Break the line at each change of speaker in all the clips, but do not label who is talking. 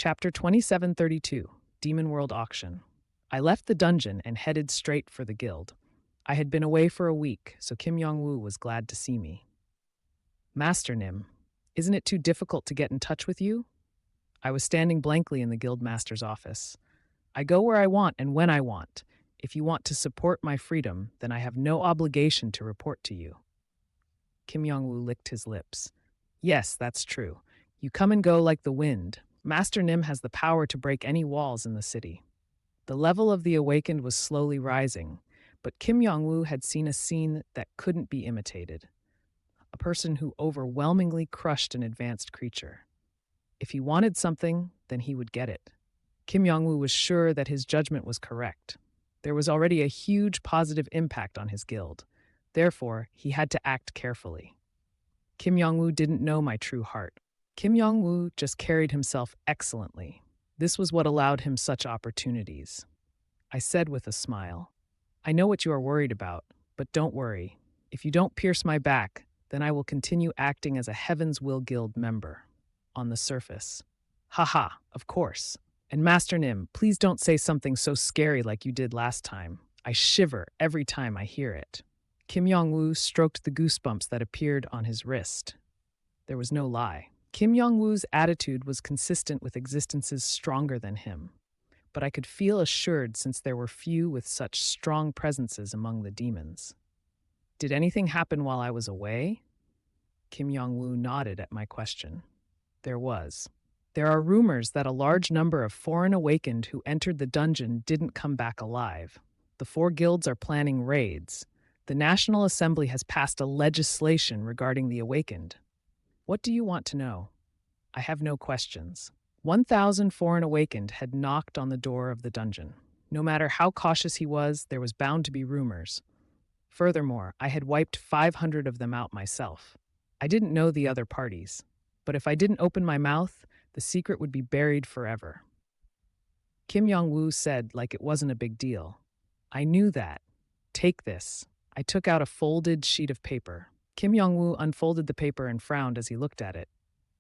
Chapter 2732, Demon World Auction. I left the dungeon and headed straight for the guild. I had been away for a week, so Kim Yong-woo was glad to see me. Master Nim, isn't it too difficult to get in touch with you? I was standing blankly in the guild master's office. I go where I want and when I want. If you want to support my freedom, then I have no obligation to report to you. Kim Yong-woo licked his lips. Yes, that's true. You come and go like the wind. Master Nim has the power to break any walls in the city. The level of the awakened was slowly rising, but Kim Yong-woo had seen a scene that couldn't be imitated. A person who overwhelmingly crushed an advanced creature. If he wanted something, then he would get it. Kim Yong-woo was sure that his judgment was correct. There was already a huge positive impact on his guild. Therefore, he had to act carefully. Kim Yong-woo didn't know my true heart. Kim Yong-woo just carried himself excellently. This was what allowed him such opportunities. I said with a smile, I know what you are worried about, but don't worry. If you don't pierce my back, then I will continue acting as a Heaven's Will Guild member. On the surface. Haha, of course. And Master Nim, please don't say something so scary like you did last time. I shiver every time I hear it. Kim Yong-woo stroked the goosebumps that appeared on his wrist. There was no lie. Kim Yong-woo's attitude was consistent with existences stronger than him. But I could feel assured since there were few with such strong presences among the demons. Did anything happen while I was away? Kim Yong-woo nodded at my question. There was. There are rumors that a large number of foreign awakened who entered the dungeon didn't come back alive. The 4 guilds are planning raids. The National Assembly has passed a legislation regarding the awakened. What do you want to know? I have no questions. 1,000 foreign awakened had knocked on the door of the dungeon. No matter how cautious he was, there was bound to be rumors. Furthermore, I had wiped 500 of them out myself. I didn't know the other parties, but if I didn't open my mouth, the secret would be buried forever. Kim Yong-woo said like it wasn't a big deal. I knew that. Take this. I took out a folded sheet of paper. Kim Yong-woo unfolded the paper and frowned as he looked at it.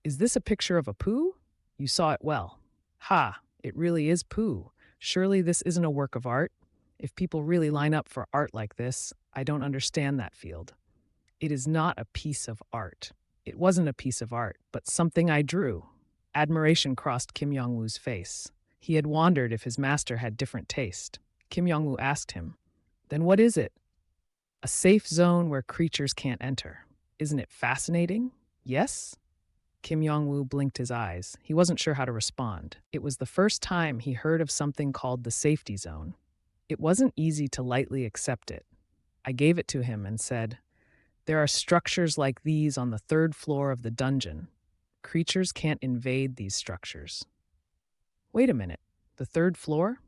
Is this a picture of a poo? You saw it well. Ha, it really is poo. Surely this isn't a work of art? If people really line up for art like this, I don't understand that field. It is not a piece of art. It wasn't a piece of art, but something I drew. Admiration crossed Kim Yong-woo's face. He had wondered if his master had different taste. Kim Yong-woo asked him, Then what is it? A safe zone where creatures can't enter. Isn't it fascinating? Yes? Kim Yong-woo blinked his eyes. He wasn't sure how to respond. It was the first time he heard of something called the safety zone. It wasn't easy to lightly accept it. I gave it to him and said, There are structures like these on the 3rd floor of the dungeon. Creatures can't invade these structures. Wait a minute. The 3rd floor?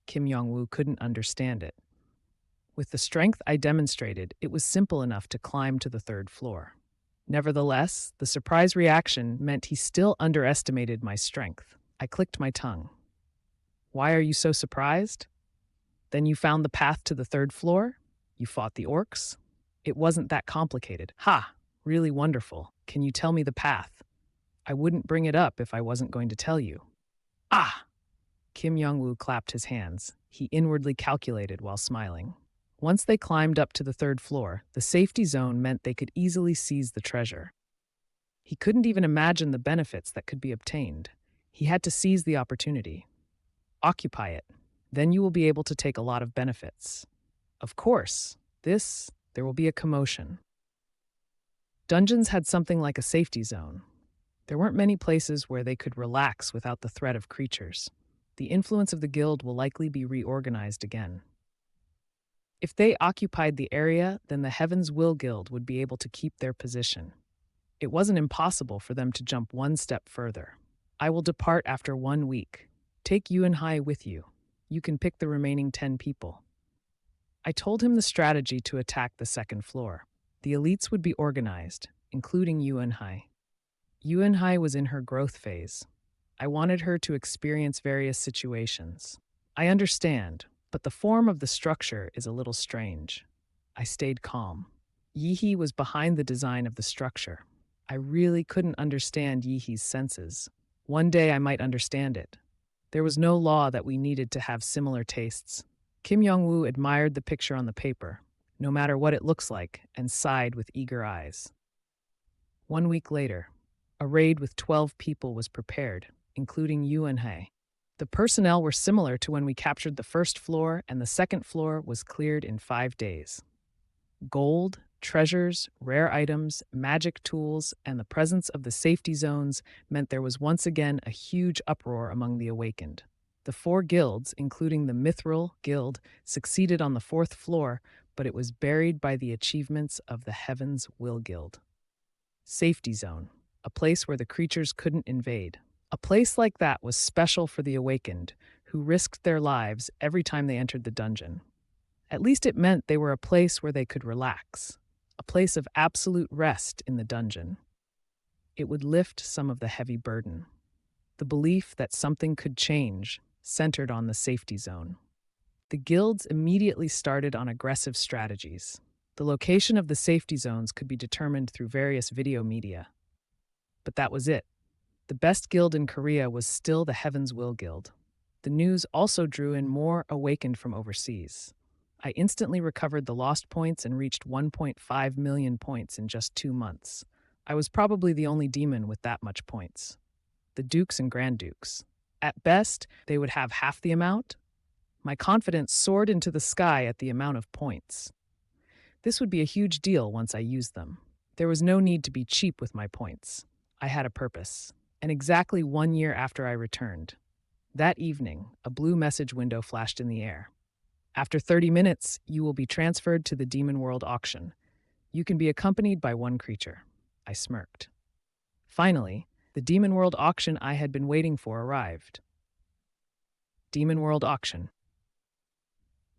Kim Yong-woo couldn't understand it. With the strength I demonstrated, it was simple enough to climb to the 3rd floor. Nevertheless, the surprise reaction meant he still underestimated my strength. I clicked my tongue. Why are you so surprised? Then you found the path to the 3rd floor? You fought the orcs? It wasn't that complicated. Ha! Really wonderful. Can you tell me the path? I wouldn't bring it up if I wasn't going to tell you. Ah! Kim Yong-woo clapped his hands. He inwardly calculated while smiling. Once they climbed up to the 3rd floor, the safety zone meant they could easily seize the treasure. He couldn't even imagine the benefits that could be obtained. He had to seize the opportunity. Occupy it. Then you will be able to take a lot of benefits. Of course, there will be a commotion. Dungeons had something like a safety zone. There weren't many places where they could relax without the threat of creatures. The influence of the guild will likely be reorganized again. If they occupied the area, then the Heaven's Will Guild would be able to keep their position. It wasn't impossible for them to jump one step further. I will depart after 1 week. Take Yuan-hai with you. You can pick the remaining 10 people. I told him the strategy to attack the 2nd floor. The elites would be organized, including Yuan-hai. Yuan-hai was in her growth phase. I wanted her to experience various situations. I understand, but the form of the structure is a little strange. I stayed calm. Yihi was behind the design of the structure. I really couldn't understand Yihi's senses. One day I might understand it. There was no law that we needed to have similar tastes. Kim Jong-woo admired the picture on the paper, no matter what it looks like, and sighed with eager eyes. 1 week later, a raid with 12 people was prepared, including Yu and Hei. The personnel were similar to when we captured the first floor, and the second floor was cleared in 5 days. Gold, treasures, rare items, magic tools, and the presence of the safety zones meant there was once again a huge uproar among the awakened. The 4 guilds, including the Mithril Guild, succeeded on the 4th floor, but it was buried by the achievements of the Heaven's Will Guild. Safety zone, a place where the creatures couldn't invade. A place like that was special for the awakened, who risked their lives every time they entered the dungeon. At least it meant they were a place where they could relax, a place of absolute rest in the dungeon. It would lift some of the heavy burden. The belief that something could change centered on the safety zone. The guilds immediately started on aggressive strategies. The location of the safety zones could be determined through various video media. But that was it. The best guild in Korea was still the Heaven's Will Guild. The news also drew in more awakened from overseas. I instantly recovered the lost points and reached 1.5 million points in just 2 months. I was probably the only demon with that much points. The dukes and grand dukes. At best, they would have half the amount. My confidence soared into the sky at the amount of points. This would be a huge deal once I used them. There was no need to be cheap with my points. I had a purpose. And exactly 1 year after I returned, that evening, a blue message window flashed in the air. After 30 minutes, you will be transferred to the Demon World auction. You can be accompanied by 1 creature. I smirked. Finally, the Demon World auction I had been waiting for arrived. Demon World auction.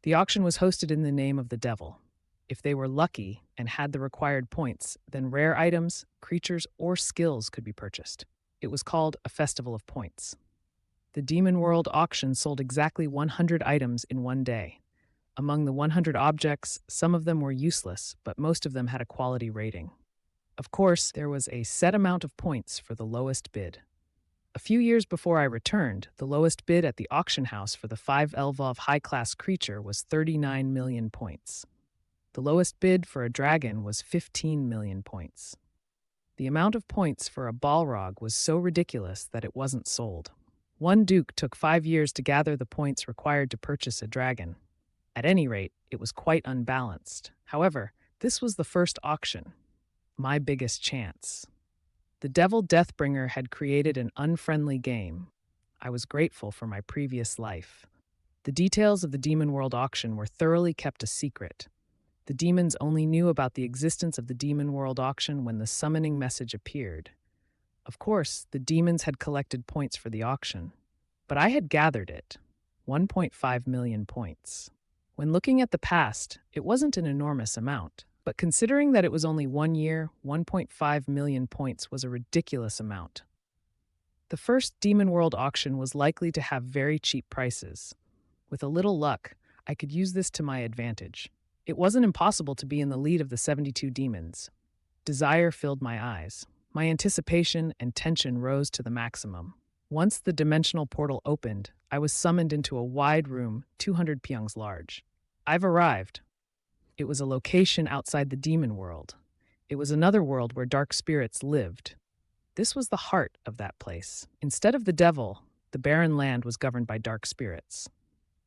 The auction was hosted in the name of the devil. If they were lucky and had the required points, then rare items, creatures, or skills could be purchased. It was called a Festival of Points. The Demon World auction sold exactly 100 items in 1 day. Among the 100 objects, some of them were useless, but most of them had a quality rating. Of course, there was a set amount of points for the lowest bid. A few years before I returned, the lowest bid at the auction house for the 5 Elvov high-class creature was 39 million points. The lowest bid for a dragon was 15 million points. The amount of points for a Balrog was so ridiculous that it wasn't sold. One duke took 5 years to gather the points required to purchase a dragon. At any rate, it was quite unbalanced. However, this was the first auction. My biggest chance. The Devil Deathbringer had created an unfriendly game. I was grateful for my previous life. The details of the Demon World auction were thoroughly kept a secret. The demons only knew about the existence of the Demon World auction when the summoning message appeared. Of course, the demons had collected points for the auction, but I had gathered it, 1.5 million points. When looking at the past, it wasn't an enormous amount, but considering that it was only 1 year, 1.5 million points was a ridiculous amount. The first Demon World auction was likely to have very cheap prices. With a little luck, I could use this to my advantage. It wasn't impossible to be in the lead of the 72 demons. Desire filled my eyes. My anticipation and tension rose to the maximum. Once the dimensional portal opened, I was summoned into a wide room 200 pyongs large. I've arrived. It was a location outside the demon world. It was another world where dark spirits lived. This was the heart of that place. Instead of the devil, the barren land was governed by dark spirits.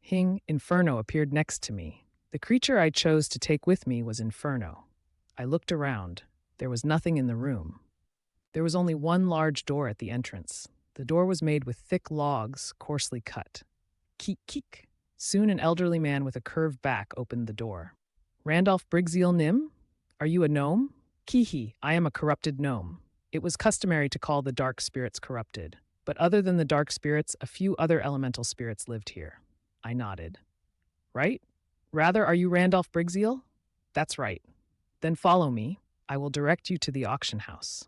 Hing, Inferno, appeared next to me. The creature I chose to take with me was Inferno. I looked around. There was nothing in the room. There was only one large door at the entrance. The door was made with thick logs, coarsely cut. Keek, keek. Soon an elderly man with a curved back opened the door. Randolph Briggseel Nim? Are you a gnome? Kihi, I am a corrupted gnome. It was customary to call the dark spirits corrupted. But other than the dark spirits, a few other elemental spirits lived here. I nodded. Right? Rather, are you Randolph Briggseel? That's right. Then follow me. I will direct you to the auction house.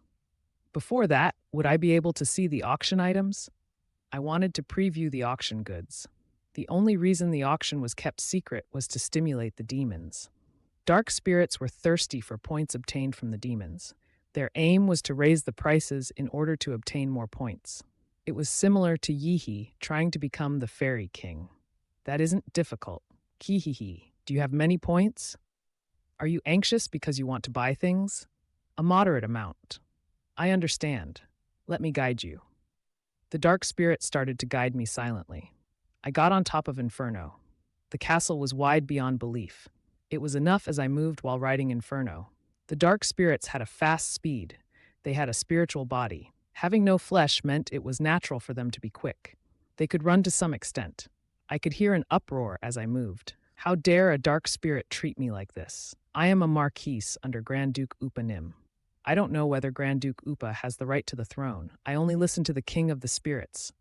Before that, would I be able to see the auction items? I wanted to preview the auction goods. The only reason the auction was kept secret was to stimulate the demons. Dark spirits were thirsty for points obtained from the demons. Their aim was to raise the prices in order to obtain more points. It was similar to Yihi trying to become the Fairy King. That isn't difficult. Kihihi, do you have many points? Are you anxious because you want to buy things? A moderate amount. I understand. Let me guide you. The dark spirit started to guide me silently. I got on top of Inferno. The castle was wide beyond belief. It was enough as I moved while riding Inferno. The dark spirits had a fast speed. They had a spiritual body. Having no flesh meant it was natural for them to be quick. They could run to some extent. I could hear an uproar as I moved. How dare a dark spirit treat me like this? I am a marquise under Grand Duke Upanim. I don't know whether Grand Duke Upa has the right to the throne. I only listen to the king of the spirits.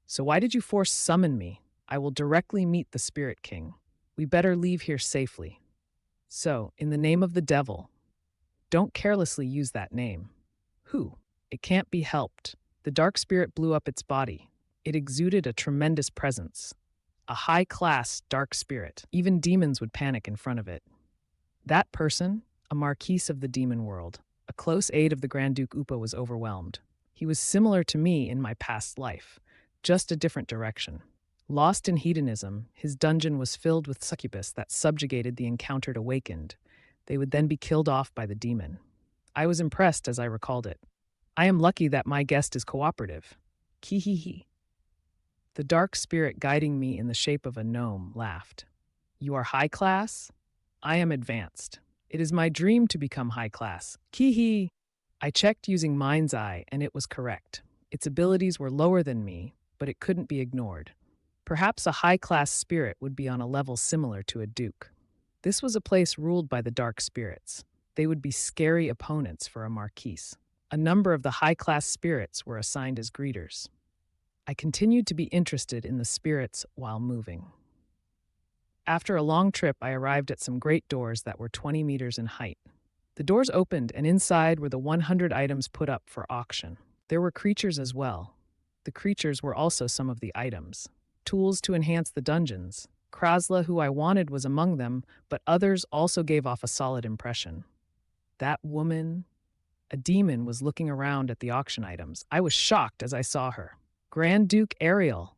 So why did you force summon me? I will directly meet the spirit king. We better leave here safely. So, in the name of the devil, don't carelessly use that name. Who? It can't be helped. The dark spirit blew up its body. It exuded a tremendous presence. A high-class dark spirit. Even demons would panic in front of it. That person, a marquise of the demon world, a close aide of the Grand Duke Upa, was overwhelmed. He was similar to me in my past life, just a different direction. Lost in hedonism, his dungeon was filled with succubus that subjugated the encountered awakened. They would then be killed off by the demon. I was impressed as I recalled it. I am lucky that my guest is cooperative. Kihihi. The dark spirit guiding me in the shape of a gnome laughed. You are high class? I am advanced. It is my dream to become high class. Kihi. I checked using Mind's Eye and it was correct. Its abilities were lower than me, but it couldn't be ignored. Perhaps a high-class spirit would be on a level similar to a duke. This was a place ruled by the dark spirits. They would be scary opponents for a marquise. A number of the high-class spirits were assigned as greeters. I continued to be interested in the spirits while moving. After a long trip, I arrived at some great doors that were 20 meters in height. The doors opened, and inside were the 100 items put up for auction. There were creatures as well. The creatures were also some of the items. Tools to enhance the dungeons. Krasla, who I wanted, was among them, but others also gave off a solid impression. That woman, a demon, was looking around at the auction items. I was shocked as I saw her. Grand Duke Ariel.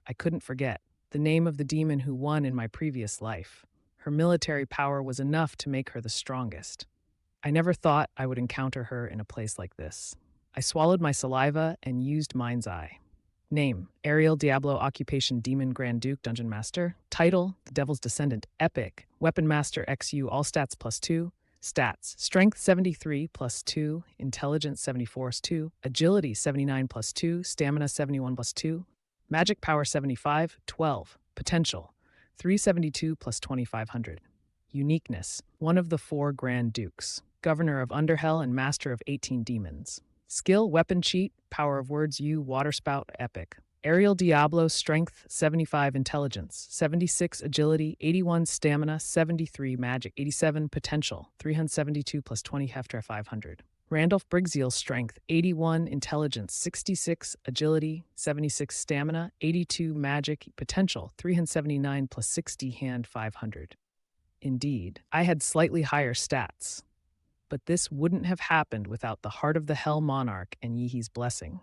I couldn't forget the name of the demon who won in my previous life. Her military power was enough to make her the strongest. I never thought I would encounter her in a place like this. I swallowed my saliva and used Mind's Eye. Name, Ariel Diablo. Occupation, Demon Grand Duke Dungeon Master. Title, The Devil's Descendant. Epic, Weapon Master XU. All stats +2. Stats, Strength 73 +2. Intelligence 74 +2. Agility 79 +2. Stamina 71 +2. Magic Power 75, 12. Potential, 372 +2500. Uniqueness, one of the 4 Grand Dukes. Governor of Underhell and Master of 18 Demons. Skill, Weapon Cheat, Power of Words U, Waterspout, Epic. Ariel Diablo, Strength 75, Intelligence 76, Agility 81, Stamina 73, Magic 87, Potential 372 +20 Hefter 500. Randolph Briggseal, Strength 81, Intelligence 66, Agility 76, Stamina 82, Magic, Potential 379 +60 Hand 500. Indeed, I had slightly higher stats. But this wouldn't have happened without the Heart of the Hell Monarch and Yihi's blessing.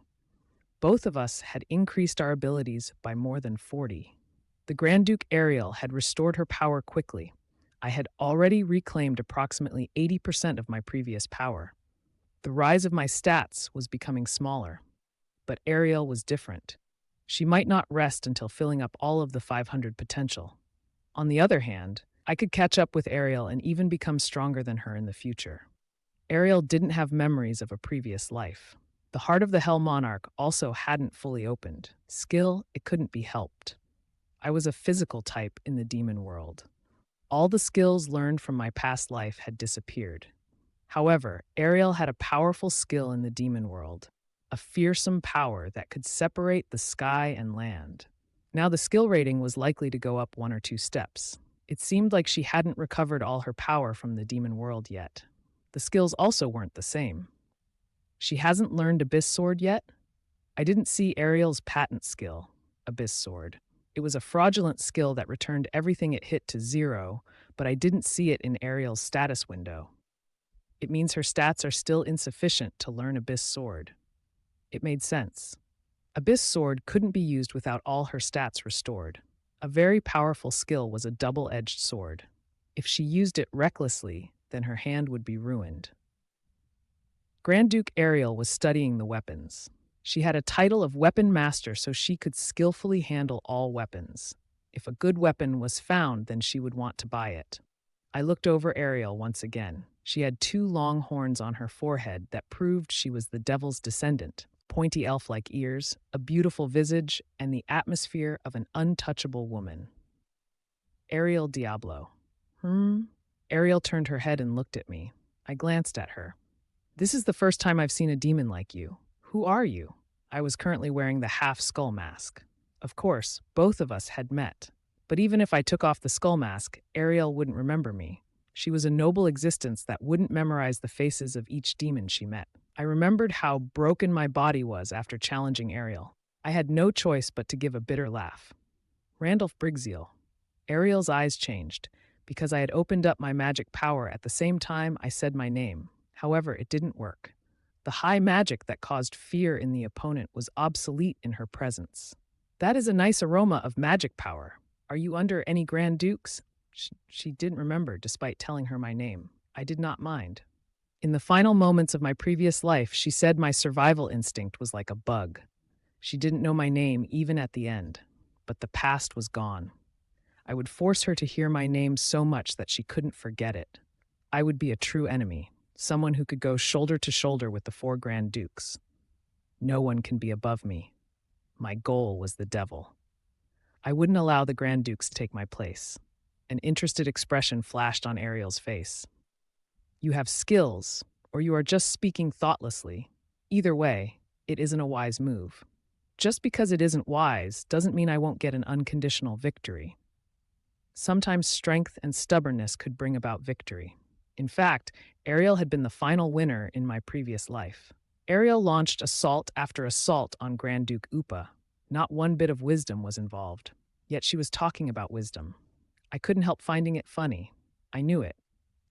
Both of us had increased our abilities by more than 40. The Grand Duke Ariel had restored her power quickly. I had already reclaimed approximately 80% of my previous power. The rise of my stats was becoming smaller. But Ariel was different. She might not rest until filling up all of the 500 potential. On the other hand, I could catch up with Ariel and even become stronger than her in the future. Ariel didn't have memories of a previous life. The Heart of the Hell Monarch also hadn't fully opened. Skill, it couldn't be helped. I was a physical type in the demon world. All the skills learned from my past life had disappeared. However, Ariel had a powerful skill in the demon world, a fearsome power that could separate the sky and land. Now the skill rating was likely to go up 1 or 2 steps. It seemed like she hadn't recovered all her power from the demon world yet. The skills also weren't the same. She hasn't learned Abyss Sword yet? I didn't see Ariel's patent skill, Abyss Sword. It was a fraudulent skill that returned everything it hit to 0, but I didn't see it in Ariel's status window. It means her stats are still insufficient to learn Abyss Sword. It made sense. Abyss Sword couldn't be used without all her stats restored. A very powerful skill was a double-edged sword. If she used it recklessly, then her hand would be ruined. Grand Duke Ariel was studying the weapons. She had a title of Weapon Master so she could skillfully handle all weapons. If a good weapon was found, then she would want to buy it. I looked over Ariel once again. She had 2 long horns on her forehead that proved she was the devil's descendant, pointy elf-like ears, a beautiful visage, and the atmosphere of an untouchable woman. Ariel Diablo. Ariel turned her head and looked at me. I glanced at her. This is the first time I've seen a demon like you. Who are you? I was currently wearing the half-skull mask. Of course, both of us had met. But even if I took off the skull mask, Ariel wouldn't remember me. She was a noble existence that wouldn't memorize the faces of each demon she met. I remembered how broken my body was after challenging Ariel. I had no choice but to give a bitter laugh. Randolph Brigzeal. Ariel's eyes changed. Because I had opened up my magic power at the same time I said my name. However, it didn't work. The high magic that caused fear in the opponent was obsolete in her presence. That is a nice aroma of magic power. Are you under any Grand Dukes? She didn't remember, despite telling her my name. I did not mind. In the final moments of my previous life, she said my survival instinct was like a bug. She didn't know my name even at the end. But the past was gone. I would force her to hear my name so much that she couldn't forget it. I would be a true enemy, someone who could go shoulder to shoulder with the 4 Grand Dukes. No one can be above me. My goal was the devil. I wouldn't allow the Grand Dukes to take my place. An interested expression flashed on Ariel's face. You have skills, or you are just speaking thoughtlessly. Either way, it isn't a wise move. Just because it isn't wise doesn't mean I won't get an unconditional victory. Sometimes strength and stubbornness could bring about victory. In fact, Ariel had been the final winner in my previous life. Ariel launched assault after assault on Grand Duke Upa. Not one bit of wisdom was involved. Yet she was talking about wisdom. I couldn't help finding it funny. I knew it.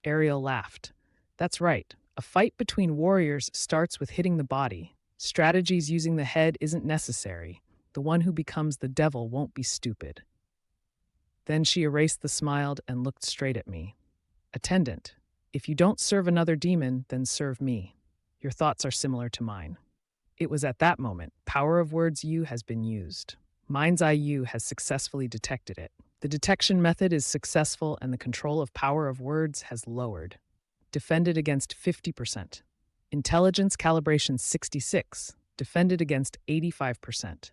Ariel laughed. That's right. A fight between warriors starts with hitting the body. Strategies using the head isn't necessary. The one who becomes the devil won't be stupid. Then she erased the smile and looked straight at me. Attendant, if you don't serve another demon, then serve me. Your thoughts are similar to mine. It was at that moment, Power of Words U has been used. Mind's Eye U has successfully detected it. The detection method is successful and the control of Power of Words has lowered. Defended against 50%. Intelligence calibration 66. Defended against 85%.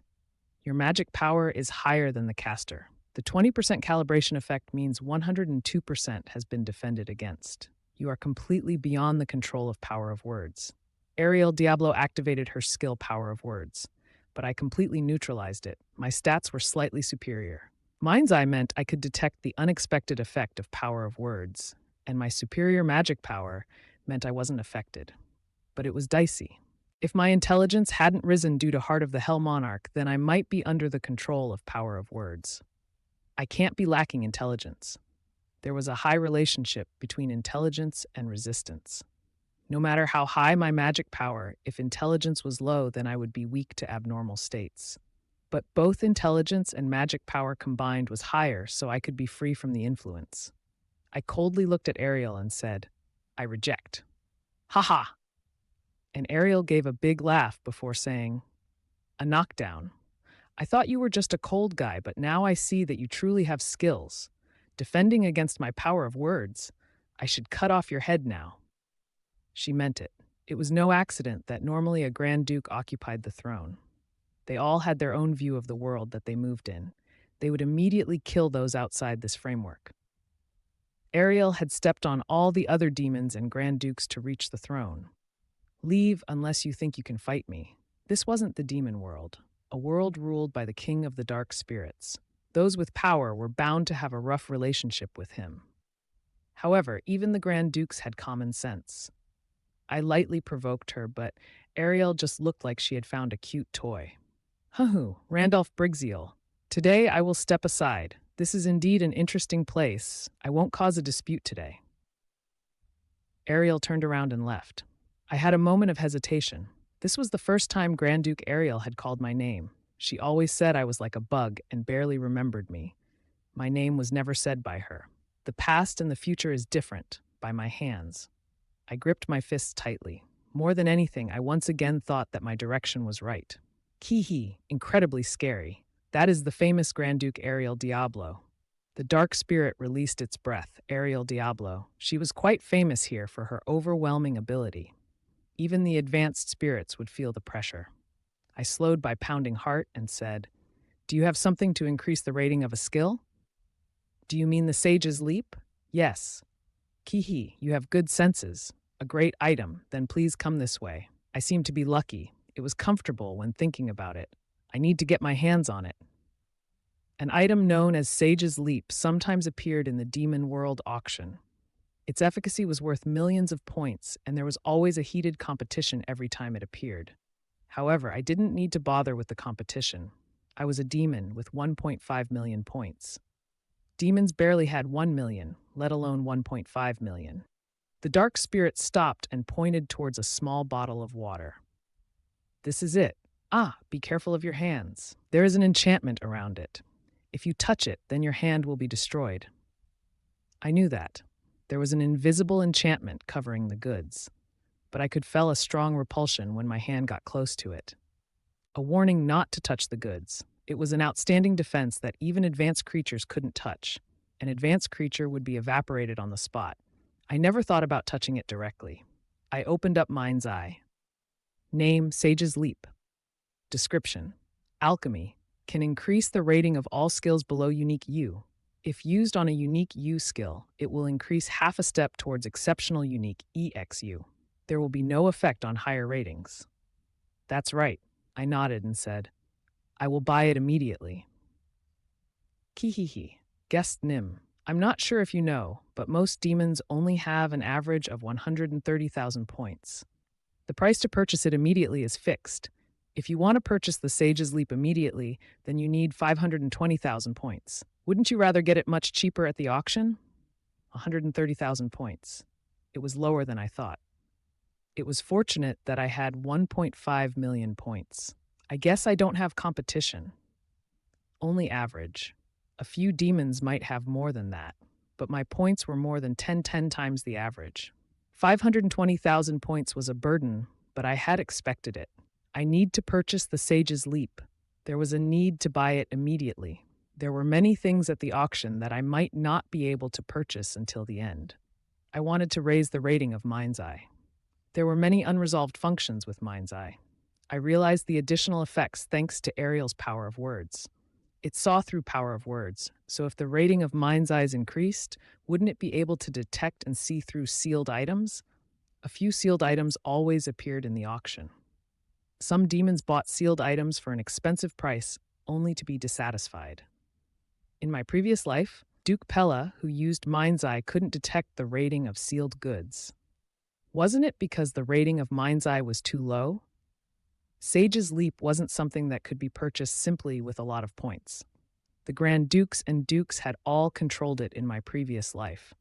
Your magic power is higher than the caster. The 20% calibration effect means 102% has been defended against. You are completely beyond the control of Power of Words. Ariel Diablo activated her skill Power of Words, but I completely neutralized it. My stats were slightly superior. Mind's Eye meant I could detect the unexpected effect of Power of Words, and my superior magic power meant I wasn't affected. But it was dicey. If my intelligence hadn't risen due to Heart of the Hell Monarch, then I might be under the control of Power of Words. I can't be lacking intelligence. There was a high relationship between intelligence and resistance. No matter how high my magic power, if intelligence was low, then I would be weak to abnormal states. But both intelligence and magic power combined was higher, so I could be free from the influence. I coldly looked at Ariel and said, I reject. Ha ha! And Ariel gave a big laugh before saying, a knockdown. I thought you were just a cold guy, but now I see that you truly have skills. Defending against my Power of Words, I should cut off your head now. She meant it. It was no accident that normally a Grand Duke occupied the throne. They all had their own view of the world that they moved in. They would immediately kill those outside this framework. Ariel had stepped on all the other demons and Grand Dukes to reach the throne. Leave unless you think you can fight me. This wasn't the demon world, a world ruled by the king of the dark spirits. Those with power were bound to have a rough relationship with him. However, even the Grand Dukes had common sense. I lightly provoked her, but Ariel just looked like she had found a cute toy. Huh, Randolph Brigzeal. Today I will step aside. This is indeed an interesting place. I won't cause a dispute today. Ariel turned around and left. I had a moment of hesitation. This was the first time Grand Duke Ariel had called my name. She always said I was like a bug and barely remembered me. My name was never said by her. The past and the future is different, by my hands. I gripped my fists tightly. More than anything, I once again thought that my direction was right. Kihi, incredibly scary. That is the famous Grand Duke Ariel Diablo. The dark spirit released its breath, Ariel Diablo. She was quite famous here for her overwhelming ability. Even the advanced spirits would feel the pressure. I slowed my pounding heart and said, "Do you have something to increase the rating of a skill?" "Do you mean the Sage's Leap?" "Yes." "Kihi, you have good senses. A great item, then please come this way." I seemed to be lucky. It was comfortable when thinking about it. I need to get my hands on it. An item known as Sage's Leap sometimes appeared in the Demon World auction. Its efficacy was worth millions of points, and there was always a heated competition every time it appeared. However, I didn't need to bother with the competition. I was a demon with 1.5 million points. Demons barely had 1 million, let alone 1.5 million. The dark spirit stopped and pointed towards a small bottle of water. "This is it. Ah, be careful of your hands. There is an enchantment around it. If you touch it, then your hand will be destroyed." I knew that. There was an invisible enchantment covering the goods, but I could feel a strong repulsion when my hand got close to it. A warning not to touch the goods. It was an outstanding defense that even advanced creatures couldn't touch. An advanced creature would be evaporated on the spot. I never thought about touching it directly. I opened up Mind's Eye. Name, Sage's Leap. Description: Alchemy can increase the rating of all skills below unique U. If used on a unique U skill, it will increase half a step towards exceptional unique EXU. There will be no effect on higher ratings. That's right. I nodded and said, "I will buy it immediately." Kihihi. Guest Nim. I'm not sure if you know, but most demons only have an average of 130,000 points. The price to purchase it immediately is fixed. If you want to purchase the Sage's Leap immediately, then you need 520,000 points. Wouldn't you rather get it much cheaper at the auction? 130,000 points. It was lower than I thought. It was fortunate that I had 1.5 million points. I guess I don't have competition. Only average. A few demons might have more than that, but my points were more than 10 times the average. 520,000 points was a burden, but I had expected it. I need to purchase the Sage's Leap. There was a need to buy it immediately. There were many things at the auction that I might not be able to purchase until the end. I wanted to raise the rating of Mind's Eye. There were many unresolved functions with Mind's Eye. I realized the additional effects thanks to Ariel's power of words. It saw through power of words, so if the rating of Mind's Eyes increased, wouldn't it be able to detect and see through sealed items? A few sealed items always appeared in the auction. Some demons bought sealed items for an expensive price, only to be dissatisfied. In my previous life, Duke Pella, who used Mind's Eye, couldn't detect the rating of sealed goods. Wasn't it because the rating of Mind's Eye was too low? Sage's Leap wasn't something that could be purchased simply with a lot of points. The Grand Dukes and Dukes had all controlled it in my previous life.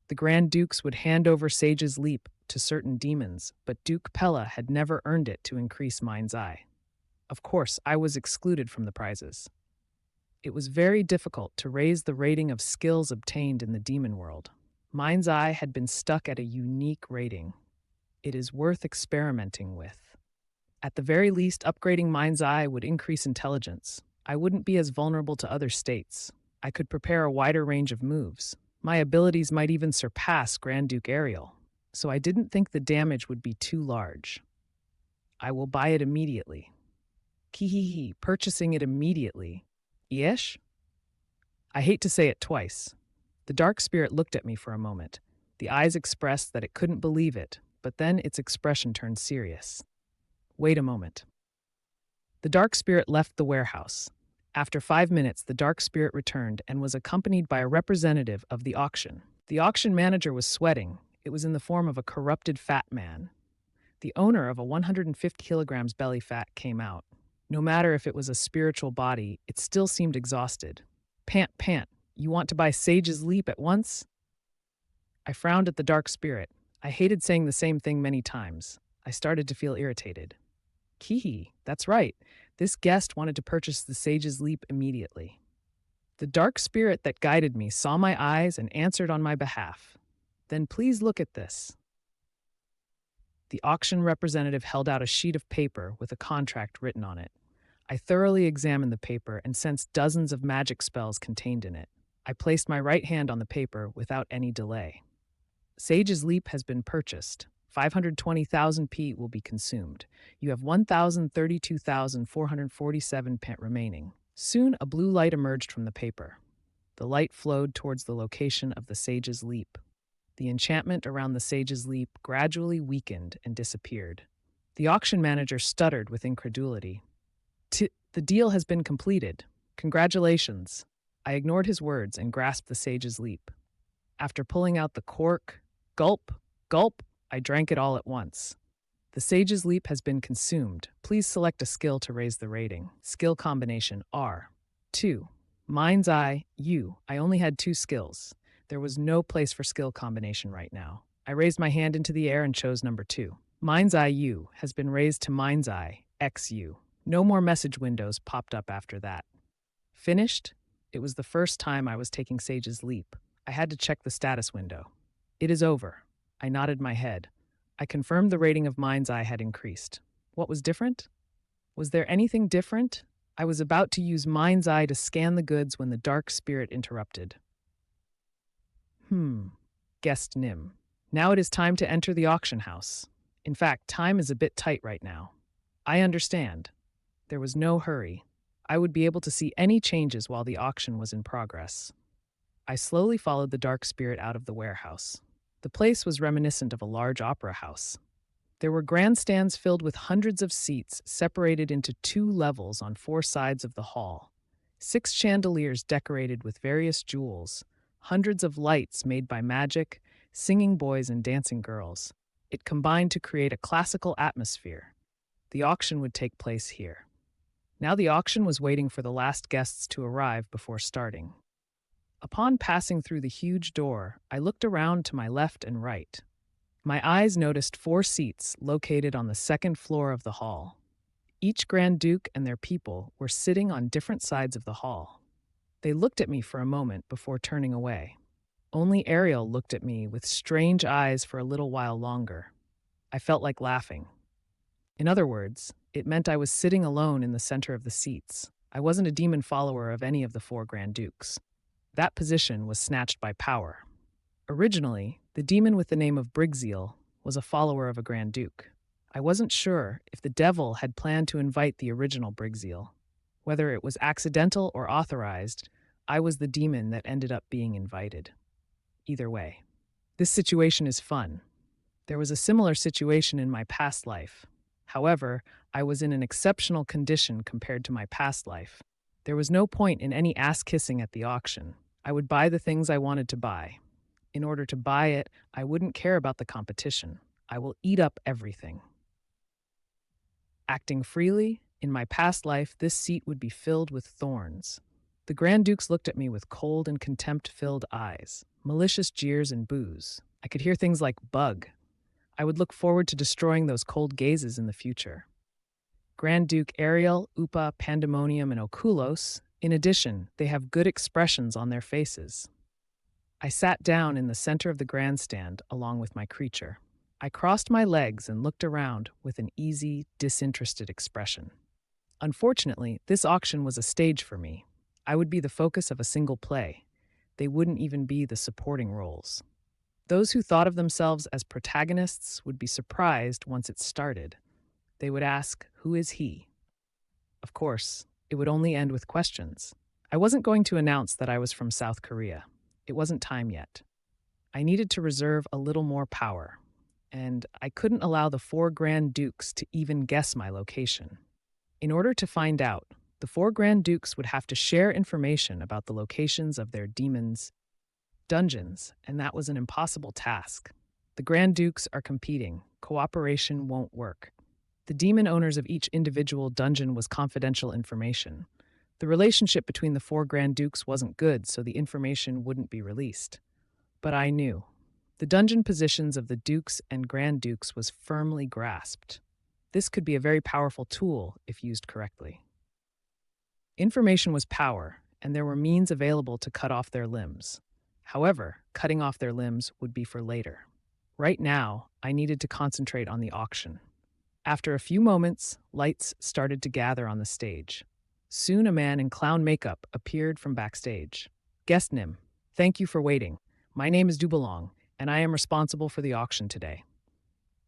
The Grand Dukes would hand over Sage's Leap to certain demons, but Duke Pella had never earned it to increase Mind's Eye. Of course, I was excluded from the prizes. It was very difficult to raise the rating of skills obtained in the demon world. Mind's Eye had been stuck at a unique rating. It is worth experimenting with. At the very least, upgrading Mind's Eye would increase intelligence. I wouldn't be as vulnerable to other states. I could prepare a wider range of moves. My abilities might even surpass Grand Duke Ariel, so I didn't think the damage would be too large. I will buy it immediately. Kihihi, purchasing it immediately. Yesh? I hate to say it twice. The dark spirit looked at me for a moment. The eyes expressed that it couldn't believe it, but then its expression turned serious. Wait a moment. The dark spirit left the warehouse. After 5 minutes, the dark spirit returned and was accompanied by a representative of the auction. The auction manager was sweating. It was in the form of a corrupted fat man. The owner of a 150 kilograms belly fat came out. No matter if it was a spiritual body, it still seemed exhausted. Pant, you want to buy Sage's Leap at once? I frowned at the dark spirit. I hated saying the same thing many times. I started to feel irritated. Kihi, that's right. This guest wanted to purchase the Sage's Leap immediately. The dark spirit that guided me saw my eyes and answered on my behalf. Then please look at this. The auction representative held out a sheet of paper with a contract written on it. I thoroughly examined the paper and sensed dozens of magic spells contained in it. I placed my right hand on the paper without any delay. Sage's Leap has been purchased. 520,000 P will be consumed. You have 1,032,447 pent remaining. Soon, a blue light emerged from the paper. The light flowed towards the location of the Sage's Leap. The enchantment around the Sage's Leap gradually weakened and disappeared. The auction manager stuttered with incredulity. The deal has been completed. Congratulations. I ignored his words and grasped the Sage's Leap. After pulling out the cork, gulp, gulp, I drank it all at once. The Sage's Leap has been consumed. Please select a skill to raise the rating. Skill combination R. 2. Mind's Eye, U. I only had 2 skills. There was no place for skill combination right now. I raised my hand into the air and chose number 2. Mind's Eye U has been raised to Mind's Eye XU. No more message windows popped up after that. Finished? It was the first time I was taking Sage's Leap. I had to check the status window. It is over. I nodded my head. I confirmed the rating of Mind's Eye had increased. What was different? Was there anything different? I was about to use Mind's Eye to scan the goods when the dark spirit interrupted. Guessed Nim. Now it is time to enter the auction house. In fact, time is a bit tight right now. I understand. There was no hurry. I would be able to see any changes while the auction was in progress. I slowly followed the dark spirit out of the warehouse. The place was reminiscent of a large opera house. There were grandstands filled with hundreds of seats separated into 2 levels on 4 sides of the hall. 6 chandeliers decorated with various jewels, hundreds of lights made by magic, singing boys and dancing girls. It combined to create a classical atmosphere. The auction would take place here. Now the auction was waiting for the last guests to arrive before starting. Upon passing through the huge door, I looked around to my left and right. My eyes noticed 4 seats located on the 2nd floor of the hall. Each Grand Duke and their people were sitting on different sides of the hall. They looked at me for a moment before turning away. Only Ariel looked at me with strange eyes for a little while longer. I felt like laughing. In other words, it meant I was sitting alone in the center of the seats. I wasn't a demon follower of any of the 4 Grand Dukes. That position was snatched by power. Originally, the demon with the name of Brigzeal was a follower of a Grand Duke. I wasn't sure if the devil had planned to invite the original Brigzeal. Whether it was accidental or authorized, I was the demon that ended up being invited. Either way, this situation is fun. There was a similar situation in my past life. However, I was in an exceptional condition compared to my past life. There was no point in any ass-kissing at the auction. I would buy the things I wanted to buy. In order to buy it, I wouldn't care about the competition. I will eat up everything. Acting freely, in my past life, this seat would be filled with thorns. The Grand Dukes looked at me with cold and contempt-filled eyes, malicious jeers and boos. I could hear things like bug. I would look forward to destroying those cold gazes in the future. Grand Duke Ariel, Upa, Pandemonium, and Okulos, in addition, they have good expressions on their faces. I sat down in the center of the grandstand along with my creature. I crossed my legs and looked around with an easy, disinterested expression. Unfortunately, this auction was a stage for me. I would be the focus of a single play. They wouldn't even be the supporting roles. Those who thought of themselves as protagonists would be surprised once it started. They would ask, "Who is he?" Of course, it would only end with questions. I wasn't going to announce that I was from South Korea. It wasn't time yet. I needed to reserve a little more power, and I couldn't allow the 4 Grand Dukes to even guess my location. In order to find out, the 4 Grand Dukes would have to share information about the locations of their demons' dungeons, and that was an impossible task. The Grand Dukes are competing. Cooperation won't work. The demon owners of each individual dungeon was confidential information. The relationship between the 4 Grand Dukes wasn't good, so the information wouldn't be released. But I knew. The dungeon positions of the dukes and grand dukes was firmly grasped. This could be a very powerful tool if used correctly. Information was power, and there were means available to cut off their limbs. However, cutting off their limbs would be for later. Right now, I needed to concentrate on the auction. After a few moments, lights started to gather on the stage. Soon a man in clown makeup appeared from backstage. Guest Nim, thank you for waiting. My name is Dubalong, and I am responsible for the auction today.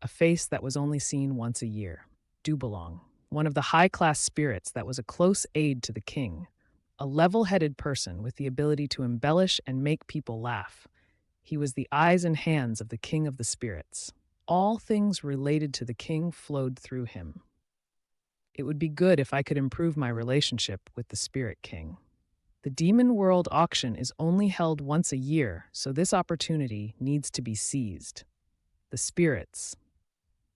A face that was only seen once a year. Dubalong, one of the high-class spirits that was a close aide to the king. A level-headed person with the ability to embellish and make people laugh. He was the eyes and hands of the king of the spirits. All things related to the king flowed through him. It would be good if I could improve my relationship with the Spirit King. The Demon World auction is only held once a year, so this opportunity needs to be seized. The spirits.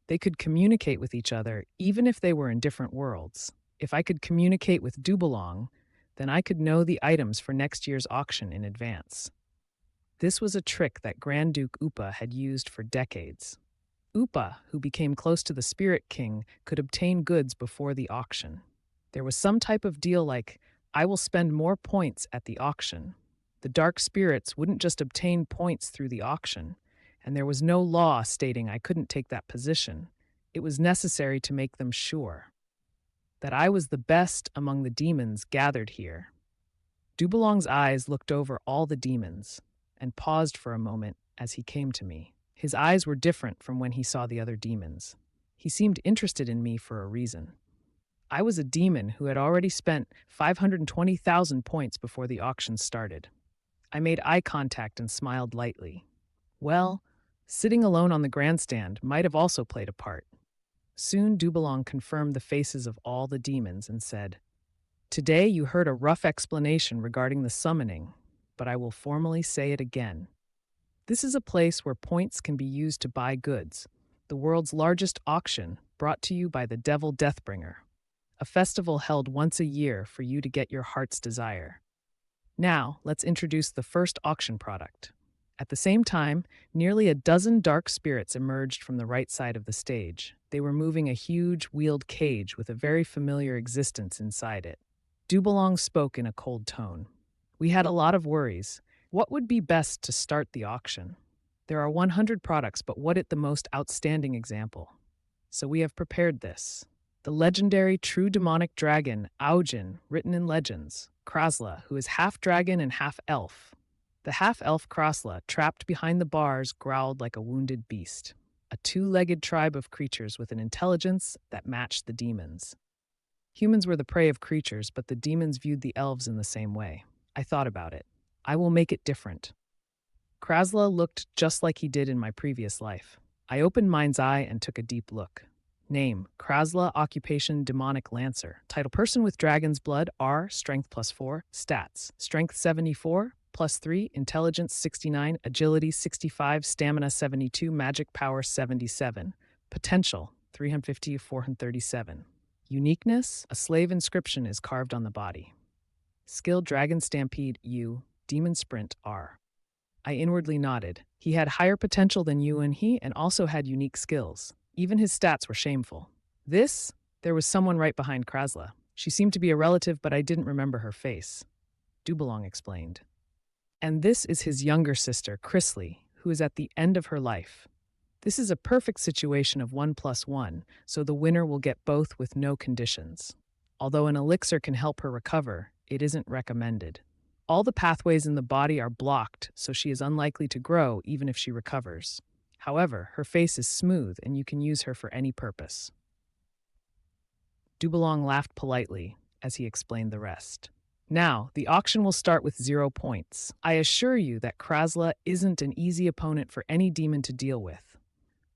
They could communicate with each other even if they were in different worlds. If I could communicate with Dubalong, then I could know the items for next year's auction in advance. This was a trick that Grand Duke Upa had used for decades. Upa, who became close to the Spirit King, could obtain goods before the auction. There was some type of deal like, I will spend more points at the auction. The dark spirits wouldn't just obtain points through the auction, and there was no law stating I couldn't take that position. It was necessary to make them sure that I was the best among the demons gathered here. Dubalong's eyes looked over all the demons and paused for a moment as he came to me. His eyes were different from when he saw the other demons. He seemed interested in me for a reason. I was a demon who had already spent 520,000 points before the auction started. I made eye contact and smiled lightly. Well, sitting alone on the grandstand might have also played a part. Soon Dubalong confirmed the faces of all the demons and said, Today you heard a rough explanation regarding the summoning, but I will formally say it again. This is a place where points can be used to buy goods, the world's largest auction brought to you by the Devil Deathbringer, a festival held once a year for you to get your heart's desire. Now, let's introduce the first auction product. At the same time, nearly a dozen dark spirits emerged from the right side of the stage. They were moving a huge, wheeled cage with a very familiar existence inside it. Dubalong spoke in a cold tone. We had a lot of worries. What would be best to start the auction? There are 100 products, but what is the most outstanding example? So we have prepared this. The legendary true demonic dragon, Aujin, written in legends. Krasla, who is half dragon and half elf. The half-elf Krasla, trapped behind the bars, growled like a wounded beast. A two-legged tribe of creatures with an intelligence that matched the demons. Humans were the prey of creatures, but the demons viewed the elves in the same way. I thought about it. I will make it different. Krasla looked just like he did in my previous life. I opened mind's eye and took a deep look. Name, Krasla, occupation, demonic lancer. Title, person with dragon's blood, R, strength +4. Stats, strength 74, +3, intelligence 69, agility 65, stamina 72, magic power 77. Potential, 350 to 437. Uniqueness, a slave inscription is carved on the body. Skill, dragon stampede, U, demon sprint, R. I inwardly nodded. He had higher potential than you and he, and also had unique skills. Even his stats were shameful. There was someone right behind Krasla. She seemed to be a relative, but I didn't remember her face. Dubalong explained. And this is his younger sister, Chrisley, who is at the end of her life. This is a perfect situation of 1+1, so the winner will get both with no conditions. Although an elixir can help her recover, it isn't recommended. All the pathways in the body are blocked, so she is unlikely to grow even if she recovers. However, her face is smooth and you can use her for any purpose. Dubalong laughed politely as he explained the rest. Now, the auction will start with 0 points. I assure you that Krasla isn't an easy opponent for any demon to deal with.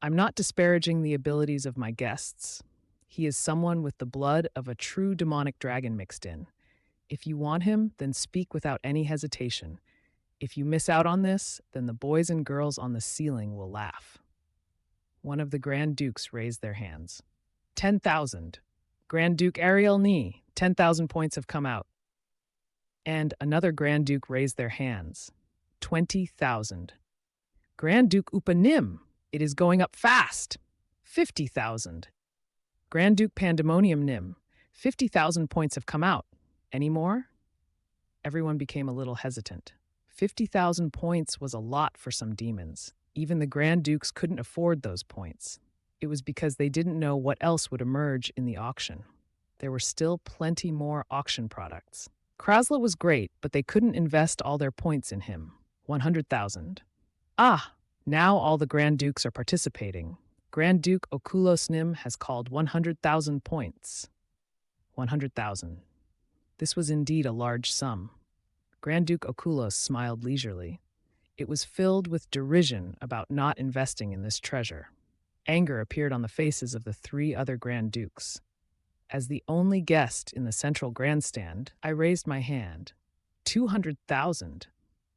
I'm not disparaging the abilities of my guests. He is someone with the blood of a true demonic dragon mixed in. If you want him, then speak without any hesitation. If you miss out on this, then the boys and girls on the ceiling will laugh. One of the Grand Dukes raised their hands. 10,000. Grand Duke Ariel 10,000 points have come out. And another Grand Duke raised their hands. 20,000. Grand Duke Upanim. It is going up fast. 50,000. Grand Duke Pandemonium Nim. 50,000 points have come out. Any more? Everyone became a little hesitant. 50,000 points was a lot for some demons. Even the Grand Dukes couldn't afford those points. It was because they didn't know what else would emerge in the auction. There were still plenty more auction products. Krasla was great, but they couldn't invest all their points in him. 100,000. Ah, now all the Grand Dukes are participating. Grand Duke Okulos Nim has called 100,000 points. 100,000. This was indeed a large sum. Grand Duke Okulos smiled leisurely. It was filled with derision about not investing in this treasure. Anger appeared on the faces of the three other Grand Dukes. As the only guest in the central grandstand, I raised my hand. 200,000.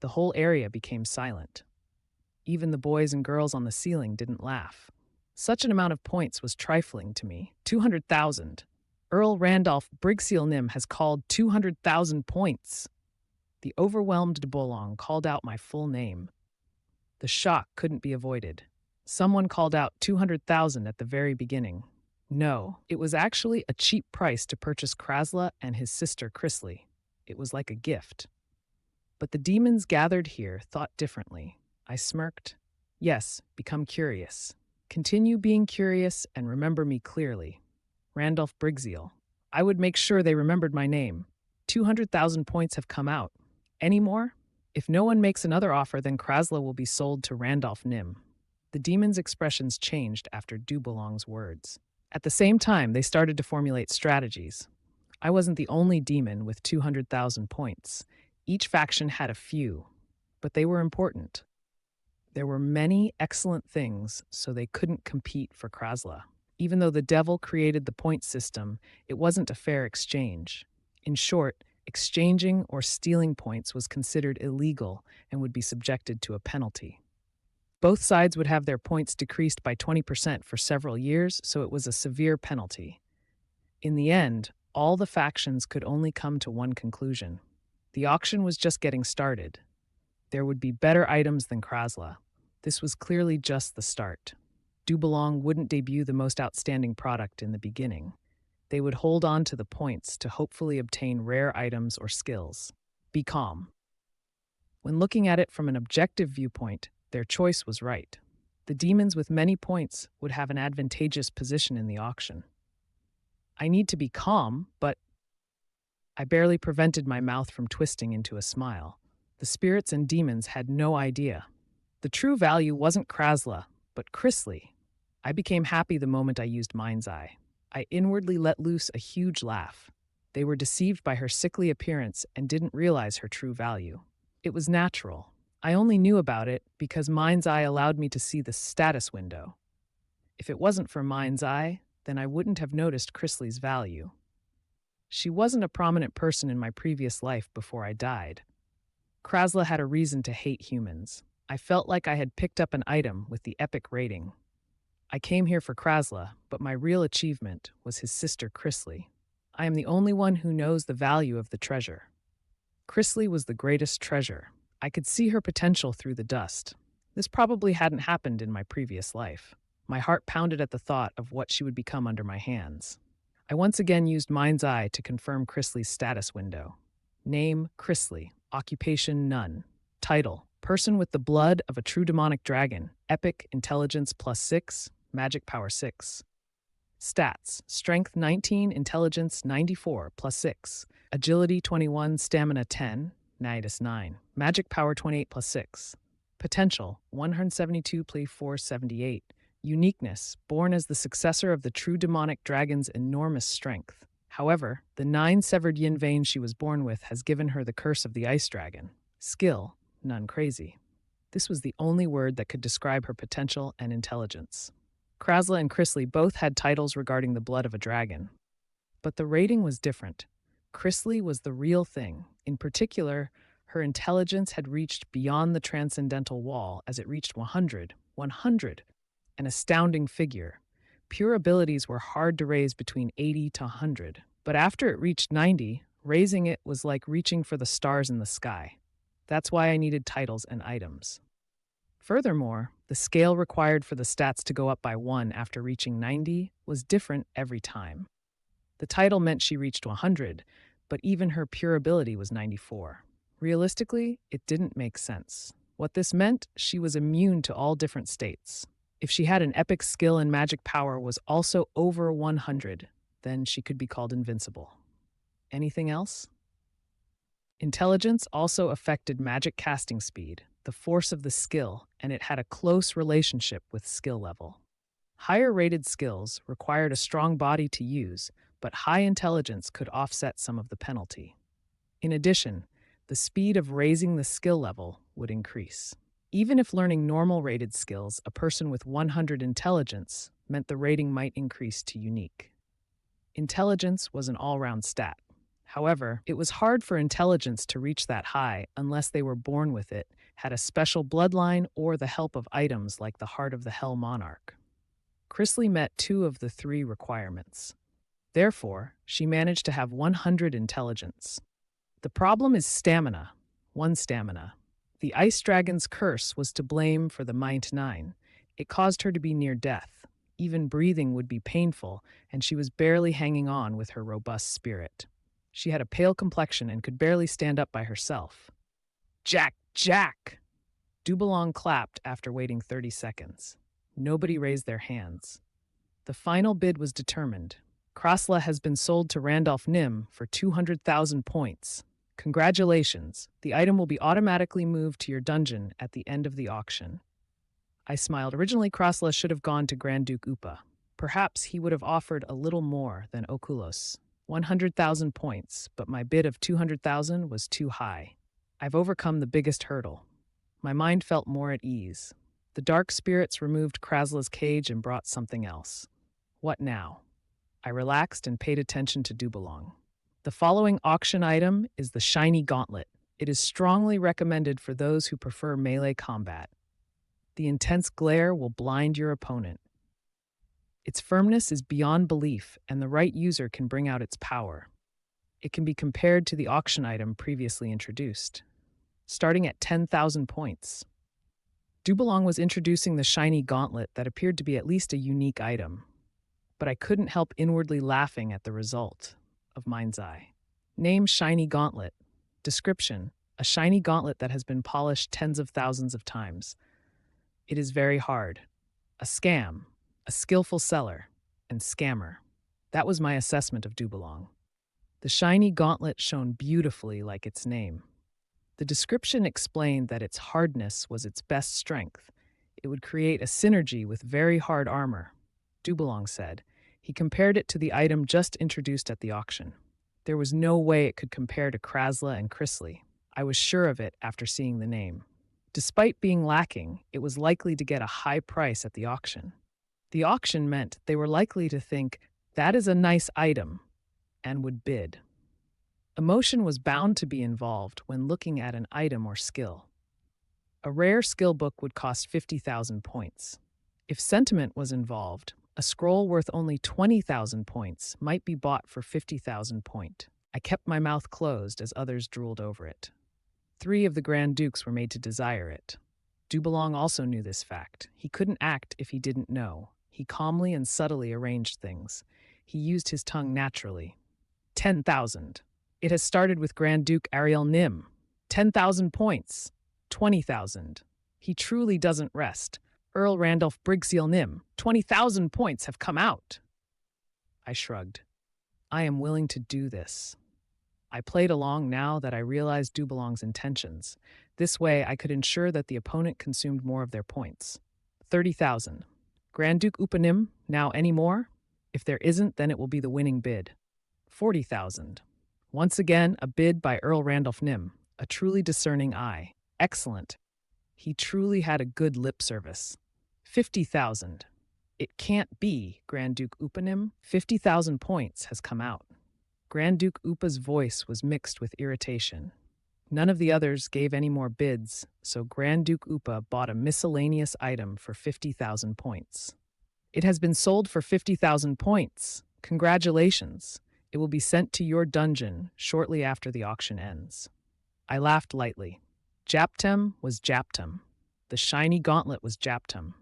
The whole area became silent. Even the boys and girls on the ceiling didn't laugh. Such an amount of points was trifling to me. 200,000. Earl Randolph Brigseal Nim has called 200,000 points. The overwhelmed de Bolong called out my full name. The shock couldn't be avoided. Someone called out 200,000 at the very beginning. No, it was actually a cheap price to purchase Krasla and his sister Chrisley. It was like a gift. But the demons gathered here thought differently. I smirked. Yes, become curious. Continue being curious and remember me clearly. Randolph Brigseal. I would make sure they remembered my name. 200,000 points have come out. Any more? If no one makes another offer, then Krasla will be sold to Randolph Nim. The demons' expressions changed after Dubolong's words. At the same time, they started to formulate strategies. I wasn't the only demon with 200,000 points. Each faction had a few, but they were important. There were many excellent things, so they couldn't compete for Krasla. Even though the devil created the point system, it wasn't a fair exchange. In short, exchanging or stealing points was considered illegal and would be subjected to a penalty. Both sides would have their points decreased by 20% for several years, so it was a severe penalty. In the end, all the factions could only come to one conclusion. The auction was just getting started. There would be better items than Krasla. This was clearly just the start. Dubolong wouldn't debut the most outstanding product in the beginning. They would hold on to the points to hopefully obtain rare items or skills. Be calm. When looking at it from an objective viewpoint, their choice was right. The demons with many points would have an advantageous position in the auction. I need to be calm, but I barely prevented my mouth from twisting into a smile. The spirits and demons had no idea. The true value wasn't Krasla, but Chrisley. I became happy the moment I used Mind's Eye. I inwardly let loose a huge laugh. They were deceived by her sickly appearance and didn't realize her true value. It was natural. I only knew about it because Mind's Eye allowed me to see the status window. If it wasn't for Mind's Eye, then I wouldn't have noticed Chrisley's value. She wasn't a prominent person in my previous life before I died. Krasla had a reason to hate humans. I felt like I had picked up an item with the epic rating. I came here for Krasla, but my real achievement was his sister Chrisley. I am the only one who knows the value of the treasure. Chrisley was the greatest treasure. I could see her potential through the dust. This probably hadn't happened in my previous life. My heart pounded at the thought of what she would become under my hands. I once again used Mind's Eye to confirm Chrisley's status window. Name, Chrisley. Occupation, none. Title, person with the blood of a true demonic dragon. Epic, intelligence +6, magic power 6. Stats, strength 19, intelligence 94 +6. Agility 21, stamina 10, Nidus 9. Magic power 28 +6. Potential 172 478. Uniqueness, born as the successor of the true demonic dragon's enormous strength. However, the 9 severed yin veins she was born with has given her the curse of the ice dragon. Skill, none crazy. This was the only word that could describe her potential and intelligence. Krasla and Chrisley both had titles regarding the blood of a dragon. But the rating was different. Chrisley was the real thing. In particular, her intelligence had reached beyond the transcendental wall as it reached 100. An astounding figure. Pure abilities were hard to raise between 80 to 100. But after it reached 90, raising it was like reaching for the stars in the sky. That's why I needed titles and items. Furthermore, the scale required for the stats to go up by 1 after reaching 90 was different every time. The title meant she reached 100, but even her pure ability was 94. Realistically, it didn't make sense. What this meant, she was immune to all different states. If she had an epic skill and magic power was also over 100, then she could be called invincible. Anything else? Intelligence also affected magic casting speed, the force of the skill, and it had a close relationship with skill level. Higher-rated skills required a strong body to use, but high intelligence could offset some of the penalty. In addition, the speed of raising the skill level would increase. Even if learning normal rated skills, a person with 100 intelligence meant the rating might increase to unique. Intelligence was an all-round stat. However, it was hard for intelligence to reach that high unless they were born with it, had a special bloodline, or the help of items like the Heart of the Hell Monarch. Chrisley met 2 of the 3 requirements. Therefore, she managed to have 100 intelligence. The problem is stamina. 1 stamina. The Ice Dragon's curse was to blame for the -9. It caused her to be near death. Even breathing would be painful, and she was barely hanging on with her robust spirit. She had a pale complexion and could barely stand up by herself. Jack! Jack! Dubalong clapped after waiting 30 seconds. Nobody raised their hands. The final bid was determined. Krasla has been sold to Randolph Nim for 200,000 points. Congratulations, the item will be automatically moved to your dungeon at the end of the auction. I smiled. Originally, Krasla should have gone to Grand Duke Upa. Perhaps he would have offered a little more than Oculos. 100,000 points, but my bid of 200,000 was too high. I've overcome the biggest hurdle. My mind felt more at ease. The dark spirits removed Krasla's cage and brought something else. What now? I relaxed and paid attention to Dubalong. The following auction item is the Shiny Gauntlet. It is strongly recommended for those who prefer melee combat. The intense glare will blind your opponent. Its firmness is beyond belief, and the right user can bring out its power. It can be compared to the auction item previously introduced, starting at 10,000 points. Dubalong was introducing the Shiny Gauntlet that appeared to be at least a unique item, but I couldn't help inwardly laughing at the result of mind's eye. Name Shiny Gauntlet. Description: a shiny gauntlet that has been polished tens of thousands of times. It is very hard. A scam, a skillful seller, and scammer. That was my assessment of Dubalong. The Shiny Gauntlet shone beautifully like its name. The description explained that its hardness was its best strength. It would create a synergy with very hard armor. Dubalong said. He compared it to the item just introduced at the auction. There was no way it could compare to Krasla and Chrisley. I was sure of it after seeing the name. Despite being lacking, it was likely to get a high price at the auction. The auction meant they were likely to think, that is a nice item, and would bid. Emotion was bound to be involved when looking at an item or skill. A rare skill book would cost 50,000 points. If sentiment was involved, a scroll worth only 20,000 points might be bought for 50,000 points. I kept my mouth closed as others drooled over it. 3 of the Grand Dukes were made to desire it. Dubalong also knew this fact. He couldn't act if he didn't know. He calmly and subtly arranged things. He used his tongue naturally. 10,000. It has started with Grand Duke Ariel Nim. 10,000 points. 20,000. He truly doesn't rest. Earl Randolph Brigseal Nim. 20,000 points have come out. I shrugged. I am willing to do this. I played along now that I realized Dubalong's intentions. This way, I could ensure that the opponent consumed more of their points. 30,000. Grand Duke Upanim, now any more? If there isn't, then it will be the winning bid. 40,000. Once again, a bid by Earl Randolph Nim, a truly discerning eye. Excellent. He truly had a good lip service. 50,000. It can't be, Grand Duke Upanim. 50,000 points has come out. Grand Duke Upa's voice was mixed with irritation. None of the others gave any more bids, so Grand Duke Upa bought a miscellaneous item for 50,000 points. It has been sold for 50,000 points. Congratulations. It will be sent to your dungeon shortly after the auction ends. I laughed lightly. Japtem was Japtem. The shiny gauntlet was Japtum,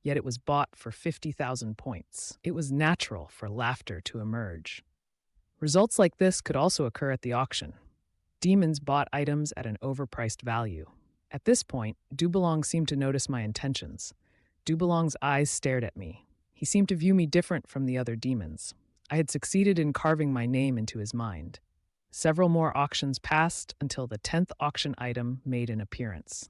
yet it was bought for 50,000 points. It was natural for laughter to emerge. Results like this could also occur at the auction. Demons bought items at an overpriced value. At this point, Dubelong seemed to notice my intentions. Dubelong's eyes stared at me. He seemed to view me different from the other demons. I had succeeded in carving my name into his mind. Several more auctions passed until the 10th auction item made an appearance.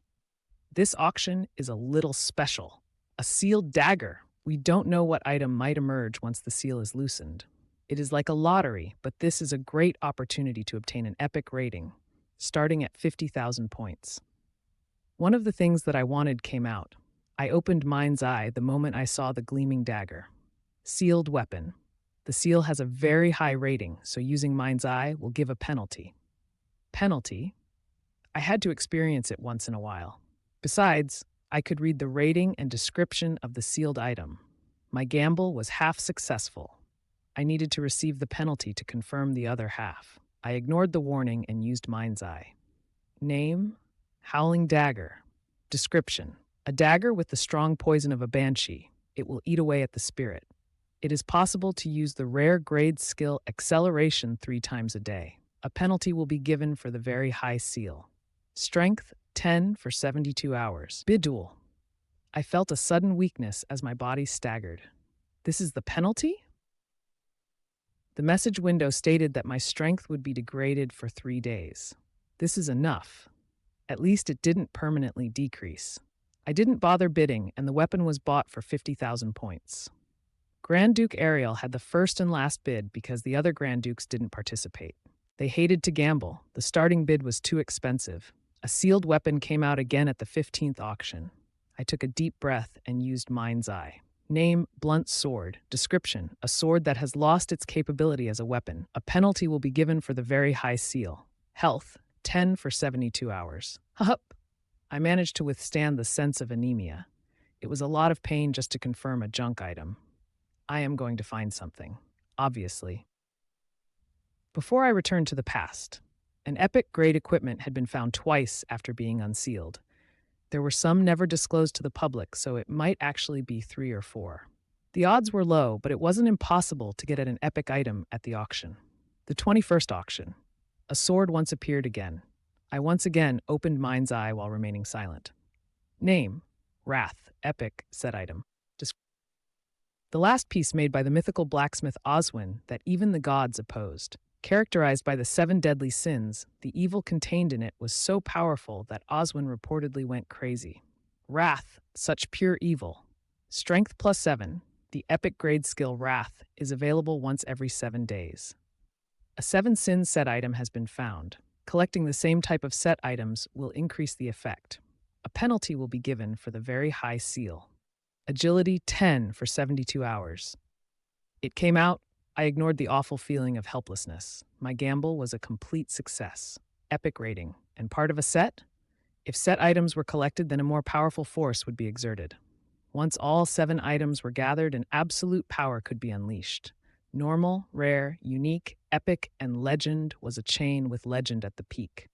This auction is a little special. A sealed dagger. We don't know what item might emerge once the seal is loosened. It is like a lottery, but this is a great opportunity to obtain an epic rating, starting at 50,000 points. One of the things that I wanted came out. I opened Mind's Eye the moment I saw the gleaming dagger. Sealed weapon. The seal has a very high rating, so using Mind's Eye will give a penalty. Penalty? I had to experience it once in a while. Besides, I could read the rating and description of the sealed item. My gamble was half successful. I needed to receive the penalty to confirm the other half. I ignored the warning and used Mind's Eye. Name: Howling Dagger. Description: a dagger with the strong poison of a banshee. It will eat away at the spirit. It is possible to use the rare grade skill Acceleration 3 times a day. A penalty will be given for the very high seal. Strength 10 for 72 hours. Bidul. I felt a sudden weakness as my body staggered. This is the penalty? The message window stated that my strength would be degraded for 3 days. This is enough. At least it didn't permanently decrease. I didn't bother bidding, and the weapon was bought for 50,000 points. Grand Duke Ariel had the first and last bid because the other Grand Dukes didn't participate. They hated to gamble. The starting bid was too expensive. A sealed weapon came out again at the 15th auction. I took a deep breath and used Mind's Eye. Name: Blunt Sword. Description: a sword that has lost its capability as a weapon. A penalty will be given for the very high seal. Health: 10 for 72 hours. Hup! I managed to withstand the sense of anemia. It was a lot of pain just to confirm a junk item. I am going to find something, obviously. Before I returned to the past, an epic grade equipment had been found twice after being unsealed. There were some never disclosed to the public, so it might actually be 3 or 4. The odds were low, but it wasn't impossible to get at an epic item at the auction. The 21st auction. A sword once appeared again. I once again opened Mind's Eye while remaining silent. Name: Wrath. Epic. Set item. The last piece made by the mythical blacksmith Oswin that even the gods opposed. Characterized by the 7 deadly sins, the evil contained in it was so powerful that Oswin reportedly went crazy. Wrath, such pure evil. Strength +7, the epic grade skill Wrath is available once every 7 days. A 7 sins set item has been found. Collecting the same type of set items will increase the effect. A penalty will be given for the very high seal. Agility 10 for 72 hours. It came out. I ignored the awful feeling of helplessness. My gamble was a complete success. Epic rating. And part of a set? If set items were collected, then a more powerful force would be exerted. Once all 7 items were gathered, an absolute power could be unleashed. Normal, rare, unique, epic, and legend was a chain with legend at the peak.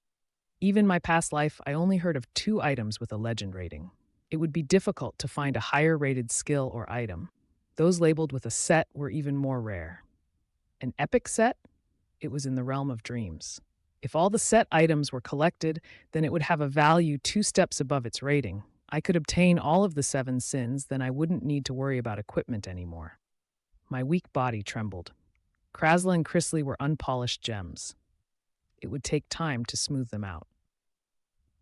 Even my past life, I only heard of 2 items with a legend rating. It would be difficult to find a higher rated skill or item. Those labeled with a set were even more rare. An epic set? It was in the realm of dreams. If all the set items were collected, then it would have a value 2 steps above its rating. I could obtain all of the 7 sins, then I wouldn't need to worry about equipment anymore. My weak body trembled. Krasla and Chrisley were unpolished gems. It would take time to smooth them out.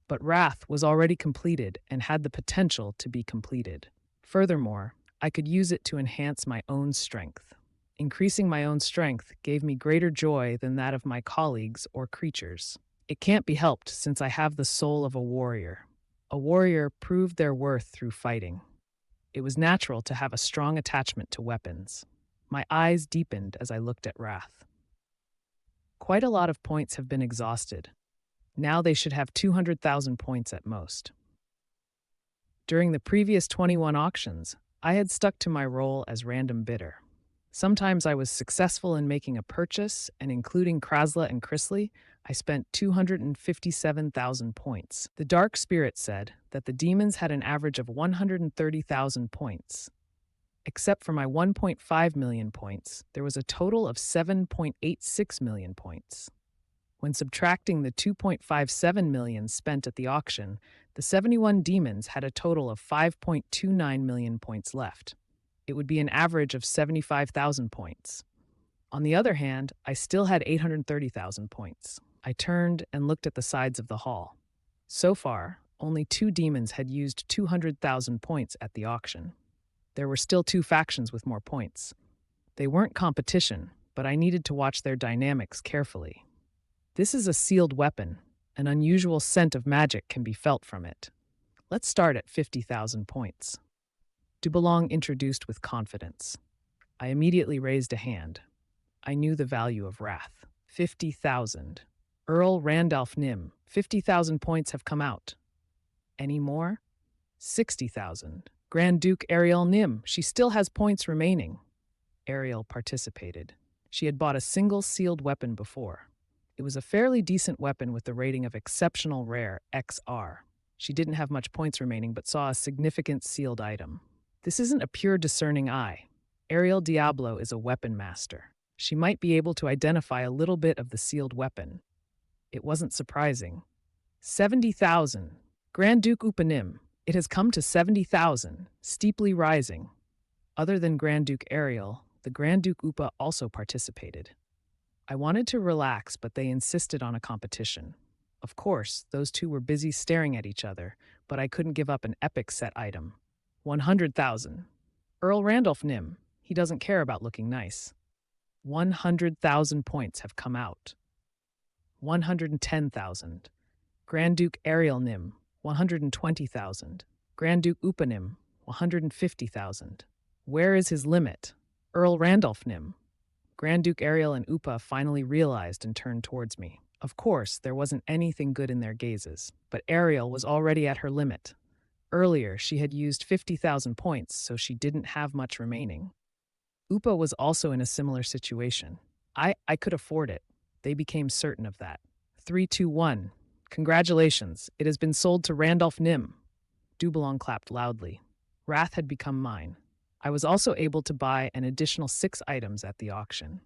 But Wrath was already completed and had the potential to be completed. Furthermore, I could use it to enhance my own strength. Increasing my own strength gave me greater joy than that of my colleagues or creatures. It can't be helped since I have the soul of a warrior. A warrior proved their worth through fighting. It was natural to have a strong attachment to weapons. My eyes deepened as I looked at Wrath. Quite a lot of points have been exhausted. Now they should have 200,000 points at most. During the previous 21 auctions, I had stuck to my role as random bidder. Sometimes I was successful in making a purchase, and including Krasla and Chrisley, I spent 257,000 points. The Dark Spirit said that the demons had an average of 130,000 points. Except for my 1.5 million points, there was a total of 7.86 million points. When subtracting the 2.57 million spent at the auction, the 71 demons had a total of 5.29 million points left. It would be an average of 75,000 points. On the other hand, I still had 830,000 points. I turned and looked at the sides of the hall. So far, only 2 demons had used 200,000 points at the auction. There were still 2 factions with more points. They weren't competition, but I needed to watch their dynamics carefully. This is a sealed weapon. An unusual scent of magic can be felt from it. Let's start at 50,000 points. Dubelong introduced with confidence. I immediately raised a hand. I knew the value of wrath. 50,000. Earl Randolph Nim, 50,000 points have come out. Any more? 60,000. Grand Duke Ariel Nim, she still has points remaining. Ariel participated. She had bought a single sealed weapon before. It was a fairly decent weapon with the rating of Exceptional Rare, XR. She didn't have much points remaining but saw a significant sealed item. This isn't a pure discerning eye. Ariel Diablo is a weapon master. She might be able to identify a little bit of the sealed weapon. It wasn't surprising. 70,000. Grand Duke Upanim. It has come to 70,000, steeply rising. Other than Grand Duke Ariel, the Grand Duke Upa also participated. I wanted to relax, but they insisted on a competition. Of course, those two were busy staring at each other, but I couldn't give up an epic set item. 100,000. Earl Randolph Nim. He doesn't care about looking nice. 100,000 points have come out. 110,000. Grand Duke Ariel Nim. 120,000. Grand Duke Upanim. 150,000. Where is his limit? Earl Randolph Nim. Grand Duke Ariel and Upa finally realized and turned towards me. Of course, there wasn't anything good in their gazes, but Ariel was already at her limit. Earlier, she had used 50,000 points, so she didn't have much remaining. Upa was also in a similar situation. I could afford it. They became certain of that. 3, 2, 1. Congratulations, it has been sold to Randolph Nim. Dubelong clapped loudly. Wrath had become mine. I was also able to buy an additional 6 items at the auction.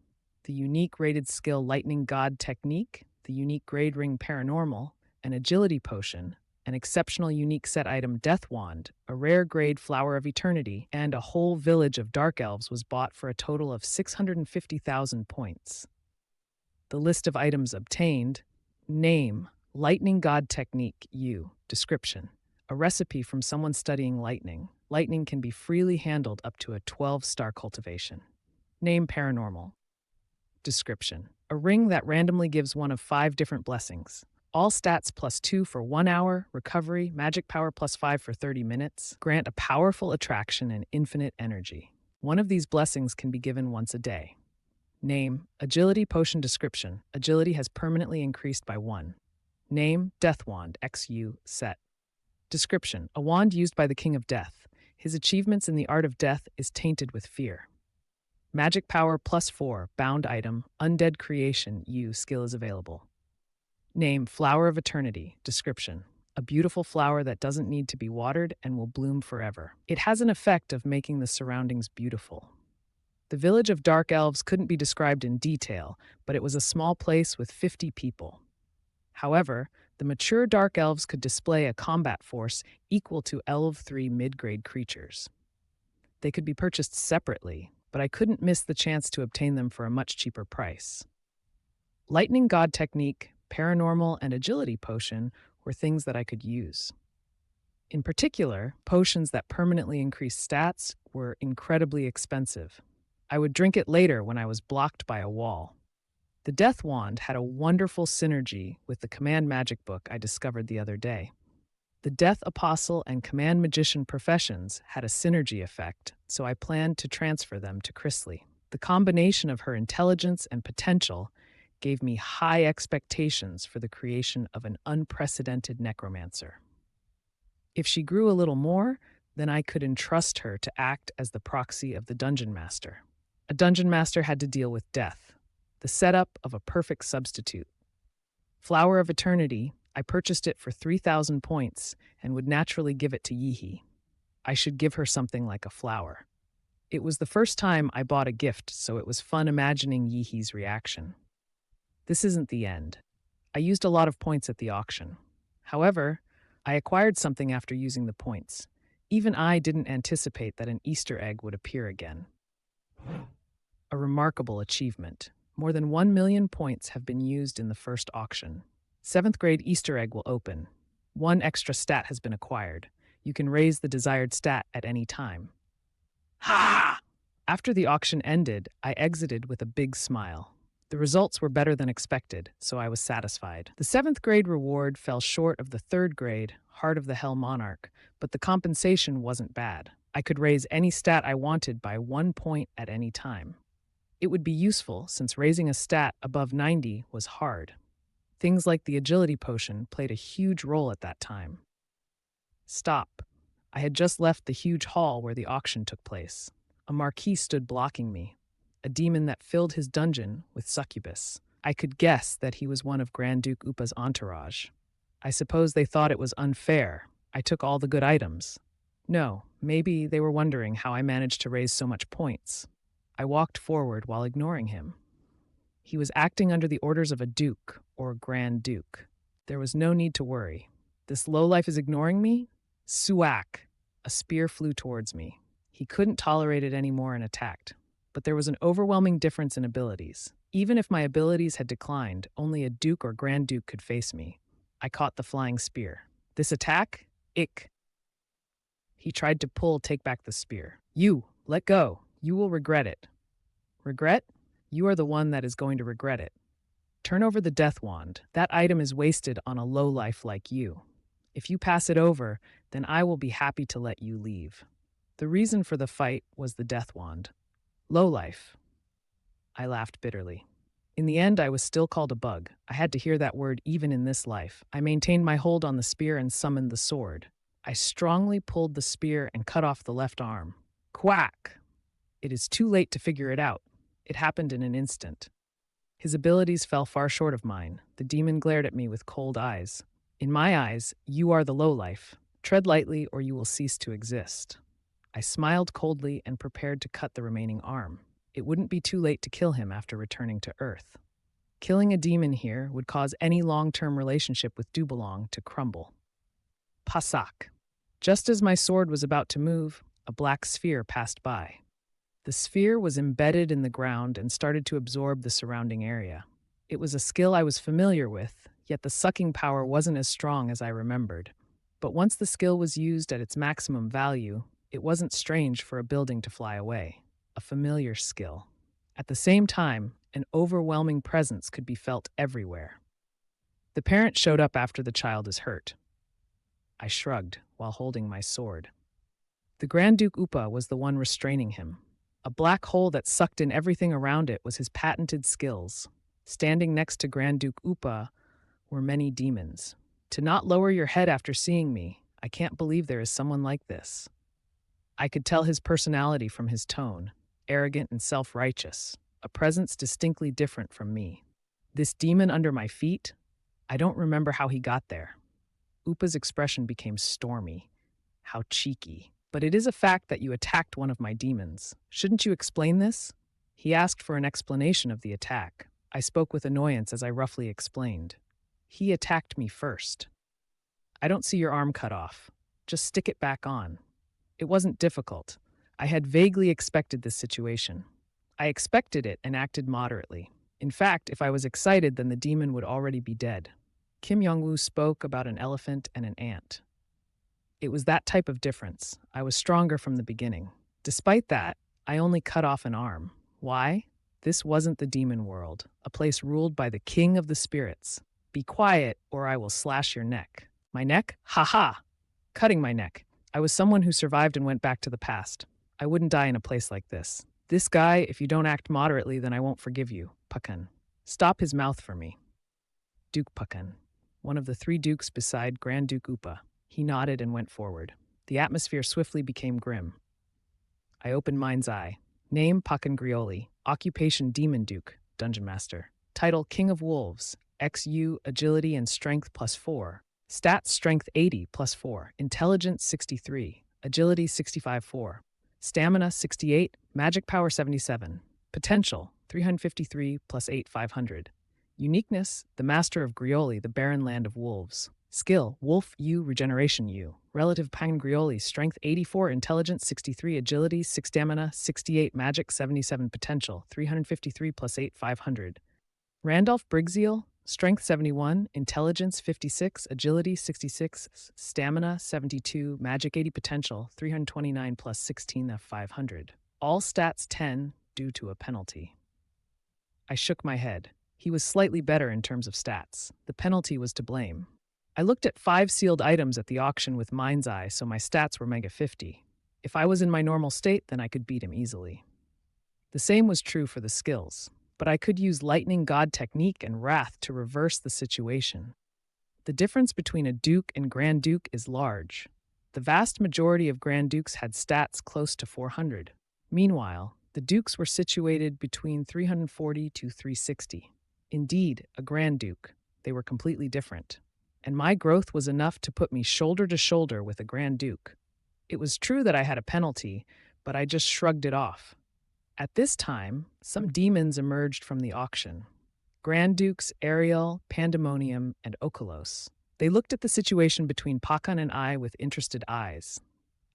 The unique rated skill Lightning God Technique, the unique grade ring Paranormal, an agility potion, an exceptional unique set item Death Wand, a rare grade Flower of Eternity, and a whole village of Dark Elves was bought for a total of 650,000 points. The list of items obtained: name, Lightning God Technique, U. Description: a recipe from someone studying lightning. Lightning can be freely handled up to a 12-star cultivation. Name Paranormal. Description: a ring that randomly gives one of 5 different blessings. All stats +2 for 1 hour, recovery, magic power +5 for 30 minutes, grant a powerful attraction and infinite energy. One of these blessings can be given once a day. Name, Agility Potion. Description: agility has permanently increased by 1. Name, Death Wand, XU, set. Description: a wand used by the King of Death. His achievements in the art of death is tainted with fear. Magic power +4, bound item, Undead Creation, U, skill is available. Name, Flower of Eternity. Description: a beautiful flower that doesn't need to be watered and will bloom forever. It has an effect of making the surroundings beautiful. The village of Dark Elves couldn't be described in detail, but it was a small place with 50 people. However, the mature Dark Elves could display a combat force equal to Elv 3 mid-grade creatures. They could be purchased separately, but I couldn't miss the chance to obtain them for a much cheaper price. Lightning God Technique, Paranormal, and Agility Potion were things that I could use. In particular, potions that permanently increased stats were incredibly expensive. I would drink it later when I was blocked by a wall. The Death Wand had a wonderful synergy with the Command Magic book I discovered the other day. The Death Apostle and Command Magician professions had a synergy effect, so I planned to transfer them to Chrisley. The combination of her intelligence and potential gave me high expectations for the creation of an unprecedented necromancer. If she grew a little more, then I could entrust her to act as the proxy of the Dungeon Master. A Dungeon Master had to deal with death, the setup of a perfect substitute. Flower of Eternity, I purchased it for 3,000 points and would naturally give it to Yihi. I should give her something like a flower. It was the first time I bought a gift, so it was fun imagining Yihi's reaction. This isn't the end. I used a lot of points at the auction. However, I acquired something after using the points. Even I didn't anticipate that an Easter egg would appear again. A remarkable achievement. More than 1 million points have been used in the first auction. 7th grade Easter egg will open. 1 extra stat has been acquired. You can raise the desired stat at any time. Ha! After the auction ended, I exited with a big smile. The results were better than expected, so I was satisfied. The 7th grade reward fell short of the 3rd grade, Heart of the Hell Monarch, but the compensation wasn't bad. I could raise any stat I wanted by 1 point at any time. It would be useful since raising a stat above 90 was hard. Things like the agility potion played a huge role at that time. Stop. I had just left the huge hall where the auction took place. A marquis stood blocking me, a demon that filled his dungeon with succubus. I could guess that he was one of Grand Duke Upa's entourage. I suppose they thought it was unfair. I took all the good items. No, maybe they were wondering how I managed to raise so much points. I walked forward while ignoring him. He was acting under the orders of a duke or Grand Duke. There was no need to worry. This lowlife is ignoring me? Suak! A spear flew towards me. He couldn't tolerate it anymore and attacked. But there was an overwhelming difference in abilities. Even if my abilities had declined, only a duke or Grand Duke could face me. I caught the flying spear. This attack? Ick. He tried to take back the spear. You, let go. You will regret it. Regret? You are the one that is going to regret it. Turn over the death wand. That item is wasted on a lowlife like you. If you pass it over, then I will be happy to let you leave. The reason for the fight was the death wand. Lowlife. I laughed bitterly. In the end, I was still called a bug. I had to hear that word even in this life. I maintained my hold on the spear and summoned the sword. I strongly pulled the spear and cut off the left arm. Quack! It is too late to figure it out. It happened in an instant. His abilities fell far short of mine. The demon glared at me with cold eyes. In my eyes, you are the lowlife. Tread lightly or you will cease to exist. I smiled coldly and prepared to cut the remaining arm. It wouldn't be too late to kill him after returning to Earth. Killing a demon here would cause any long-term relationship with Dubelong to crumble. Pasak. Just as my sword was about to move, a black sphere passed by. The sphere was embedded in the ground and started to absorb the surrounding area. It was a skill I was familiar with, yet the sucking power wasn't as strong as I remembered. But once the skill was used at its maximum value, it wasn't strange for a building to fly away. A familiar skill. At the same time, an overwhelming presence could be felt everywhere. The parent showed up after the child is hurt. I shrugged while holding my sword. The Grand Duke Upa was the one restraining him. A black hole that sucked in everything around it was his patented skills. Standing next to Grand Duke Upa were many demons. To not lower your head after seeing me, I can't believe there is someone like this. I could tell his personality from his tone, arrogant and self-righteous, a presence distinctly different from me. This demon under my feet? I don't remember how he got there. Upa's expression became stormy. How cheeky. But it is a fact that you attacked one of my demons. Shouldn't you explain this? He asked for an explanation of the attack. I spoke with annoyance as I roughly explained. He attacked me first. I don't see your arm cut off. Just stick it back on. It wasn't difficult. I had vaguely expected this situation. I expected it and acted moderately. In fact, if I was excited, then the demon would already be dead. Kim Yong-woo spoke about an elephant and an ant. It was that type of difference. I was stronger from the beginning. Despite that, I only cut off an arm. Why? This wasn't the demon world, a place ruled by the king of the spirits. Be quiet, or I will slash your neck. My neck? Ha ha! Cutting my neck. I was someone who survived and went back to the past. I wouldn't die in a place like this. This guy, if you don't act moderately, then I won't forgive you. Pakan. Stop his mouth for me. Duke Pakan, one of the 3 dukes beside Grand Duke Upa. He nodded and went forward. The atmosphere swiftly became grim. I opened mind's eye. Name Pakan Grioli. Occupation Demon Duke, Dungeon Master. Title King of Wolves. XU, agility and strength plus 4. Stats, strength 80 plus 4. Intelligence 63. Agility 65 4. Stamina 68. Magic power 77. Potential 353 plus 8 500. Uniqueness, the Master of Grioli, the Barren Land of Wolves. Skill, Wolf U, Regeneration U. Relative Pangrioli, Strength 84, Intelligence 63, Agility 6, Stamina 68, Magic 77, Potential 353 plus 8 500. Randolph Briggseal, Strength 71, Intelligence 56, Agility 66, Stamina 72, Magic 80, Potential 329 plus 16 F 500. All stats 10 due to a penalty. I shook my head. He was slightly better in terms of stats. The penalty was to blame. I looked at 5 sealed items at the auction with mind's eye, so my stats were Mega 50. If I was in my normal state, then I could beat him easily. The same was true for the skills, but I could use Lightning God Technique and Wrath to reverse the situation. The difference between a Duke and Grand Duke is large. The vast majority of Grand Dukes had stats close to 400. Meanwhile, the Dukes were situated between 340 to 360. Indeed, a Grand Duke. They were completely different. And my growth was enough to put me shoulder to shoulder with a Grand Duke. It was true that I had a penalty, but I just shrugged it off. At this time, some demons emerged from the auction. Grand Dukes Ariel, Pandemonium, and Okolos. They looked at the situation between Pakan and I with interested eyes.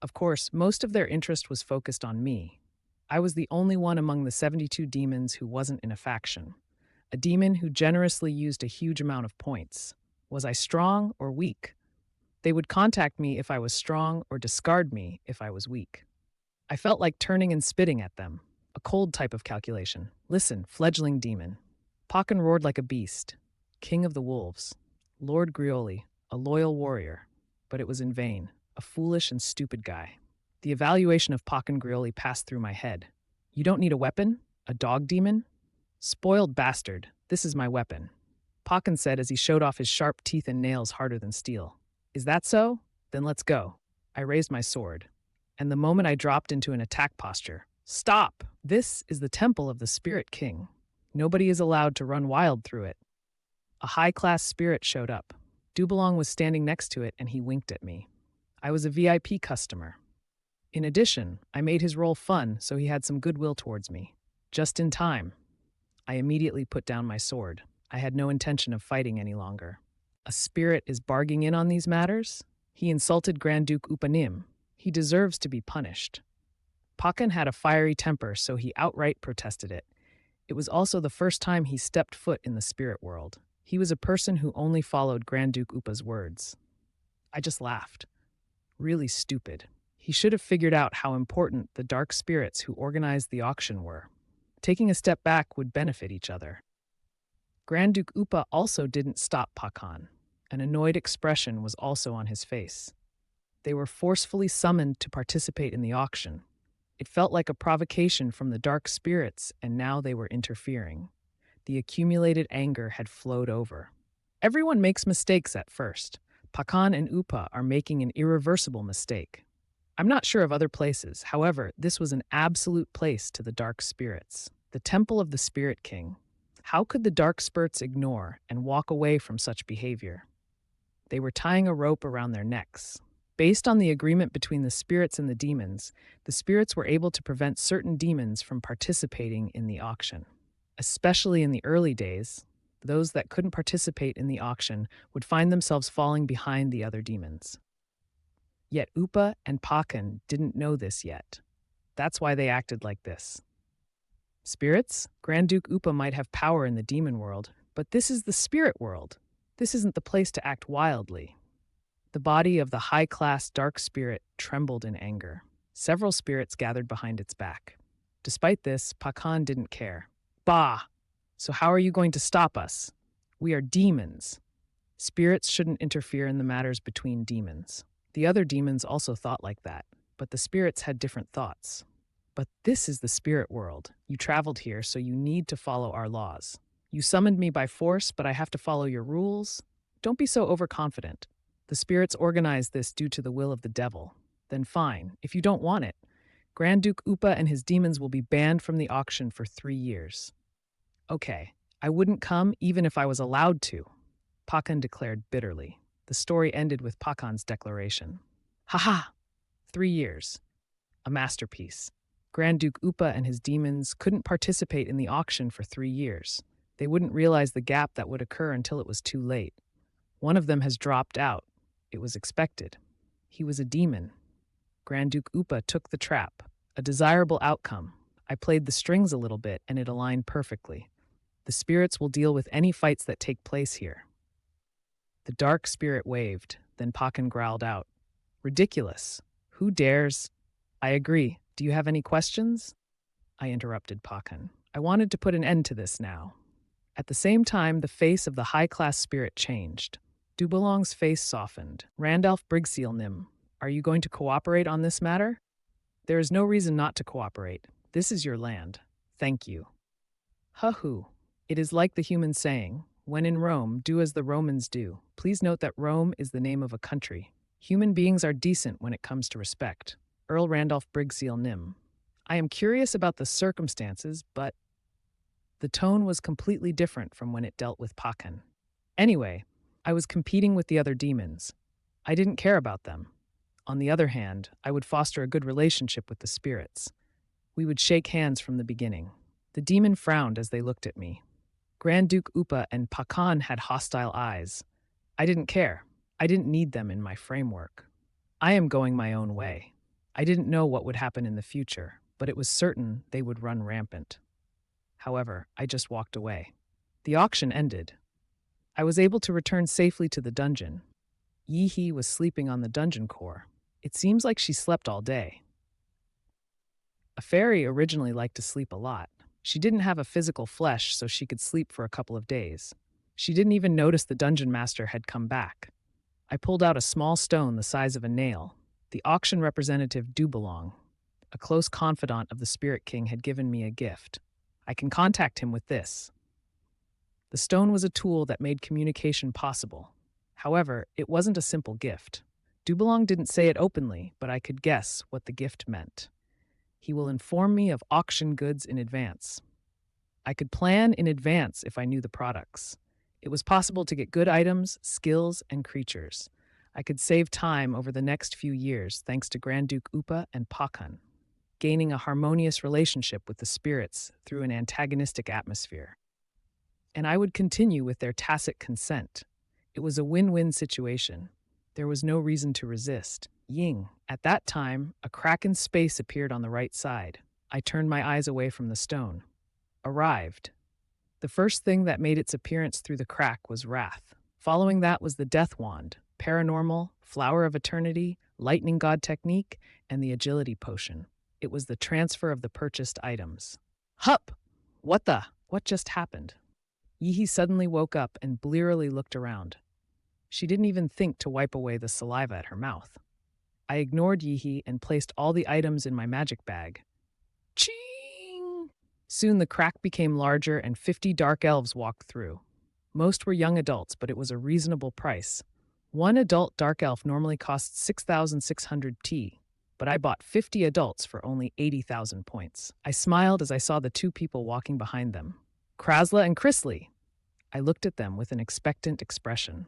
Of course, most of their interest was focused on me. I was the only one among the 72 demons who wasn't in a faction. A demon who generously used a huge amount of points. Was I strong or weak? They would contact me if I was strong or discard me if I was weak. I felt like turning and spitting at them, a cold type of calculation. Listen, fledgling demon. Pakan roared like a beast, king of the wolves, Lord Grioli, a loyal warrior, but it was in vain, a foolish and stupid guy. The evaluation of Pakan Grioli passed through my head. You don't need a weapon? A dog demon? Spoiled bastard, this is my weapon. Pakan said as he showed off his sharp teeth and nails harder than steel. Is that so? Then let's go. I raised my sword, and the moment I dropped into an attack posture. Stop! This is the temple of the Spirit King. Nobody is allowed to run wild through it. A high-class spirit showed up. Dubelong was standing next to it and he winked at me. I was a VIP customer. In addition, I made his role fun, so he had some goodwill towards me. Just in time. I immediately put down my sword. I had no intention of fighting any longer. A spirit is barging in on these matters? He insulted Grand Duke Upanim. He deserves to be punished. Pakan had a fiery temper, so he outright protested it. It was also the first time he stepped foot in the spirit world. He was a person who only followed Grand Duke Upa's words. I just laughed. Really stupid. He should have figured out how important the dark spirits who organized the auction were. Taking a step back would benefit each other. Grand Duke Upa also didn't stop Pakan. An annoyed expression was also on his face. They were forcefully summoned to participate in the auction. It felt like a provocation from the dark spirits, and now they were interfering. The accumulated anger had flowed over. Everyone makes mistakes at first. Pakan and Upa are making an irreversible mistake. I'm not sure of other places. However, this was an absolute place to the dark spirits. The Temple of the Spirit King. How could the dark spirits ignore and walk away from such behavior? They were tying a rope around their necks. Based on the agreement between the spirits and the spirits were able to prevent certain demons from participating in the auction. Especially in the early days, those that couldn't participate in the auction would find themselves falling behind the other demons. Yet Upa and Pakan didn't know this yet. That's why they acted like this. Spirits? Grand Duke Upa might have power in the demon world, but this is the spirit world. This isn't the place to act wildly. The body of the high-class dark spirit trembled in anger. Several spirits gathered behind its back. Despite this, Pakan didn't care. Bah! So how are you going to stop us? We are demons. Spirits shouldn't interfere in the matters between demons. The other demons also thought like that, but the spirits had different thoughts. But this is the spirit world. You traveled here, so you need to follow our laws. You summoned me by force, but I have to follow your rules. Don't be so overconfident. The spirits organized this due to the will of the devil. Then fine, if you don't want it, Grand Duke Upa and his demons will be banned from the auction for 3 years. Okay, I wouldn't come even if I was allowed to, Pakan declared bitterly. The story ended with Pakan's declaration. Ha! 3 years. A masterpiece. Grand Duke Upa and his demons couldn't participate in the auction for 3 years. They wouldn't realize the gap that would occur until it was too late. One of them has dropped out. It was expected. He was a demon. Grand Duke Upa took the trap. A desirable outcome. I played the strings a little bit and it aligned perfectly. The spirits will deal with any fights that take place here. The dark spirit waved, then Pakan growled out. Ridiculous. Who dares? I agree. Do you have any questions? I interrupted Pakan. I wanted to put an end to this now. At the same time, the face of the high-class spirit changed. Dubelong's face softened. Randolph Brigseal Nim, are you going to cooperate on this matter? There is no reason not to cooperate. This is your land. Thank you. Hu. It is like the human saying, when in Rome, do as the Romans do. Please note that Rome is the name of a country. Human beings are decent when it comes to respect. Earl Randolph Brigseal Nim. I am curious about the circumstances, but the tone was completely different from when it dealt with Pakan. Anyway, I was competing with the other demons. I didn't care about them. On the other hand, I would foster a good relationship with the spirits. We would shake hands from the beginning. The demon frowned as they looked at me. Grand Duke Upa and Pakan had hostile eyes. I didn't care. I didn't need them in my framework. I am going my own way. I didn't know what would happen in the future, but it was certain they would run rampant. However, I just walked away. The auction ended. I was able to return safely to the dungeon. Yi was sleeping on the dungeon core. It seems like she slept all day. A fairy originally liked to sleep a lot. She didn't have a physical flesh, so she could sleep for a couple of days. She didn't even notice the dungeon master had come back. I pulled out a small stone the size of a nail. The auction representative Dubelong, a close confidant of the Spirit King, had given me a gift. I can contact him with this. The stone was a tool that made communication possible. However, it wasn't a simple gift. Dubelong didn't say it openly, but I could guess what the gift meant. He will inform me of auction goods in advance. I could plan in advance if I knew the products. It was possible to get good items, skills, and creatures. I could save time over the next few years thanks to Grand Duke Upa and Pakan, gaining a harmonious relationship with the spirits through an antagonistic atmosphere. And I would continue with their tacit consent. It was a win-win situation. There was no reason to resist. Ying. At that time, a crack in space appeared on the right side. I turned my eyes away from the stone. Arrived. The first thing that made its appearance through the crack was wrath. Following that was the Death Wand, Paranormal, Flower of Eternity, Lightning God Technique, and the Agility Potion. It was the transfer of the purchased items. Hup! What just happened? Yi suddenly woke up and blearily looked around. She didn't even think to wipe away the saliva at her mouth. I ignored Yi and placed all the items in my magic bag. Ching! Soon the crack became larger and 50 dark elves walked through. Most were young adults, but it was a reasonable price. One adult dark elf normally costs 6,600 T, but I bought 50 adults for only 80,000 points. I smiled as I saw the two people walking behind them. Krasla and Chrisley. I looked at them with an expectant expression.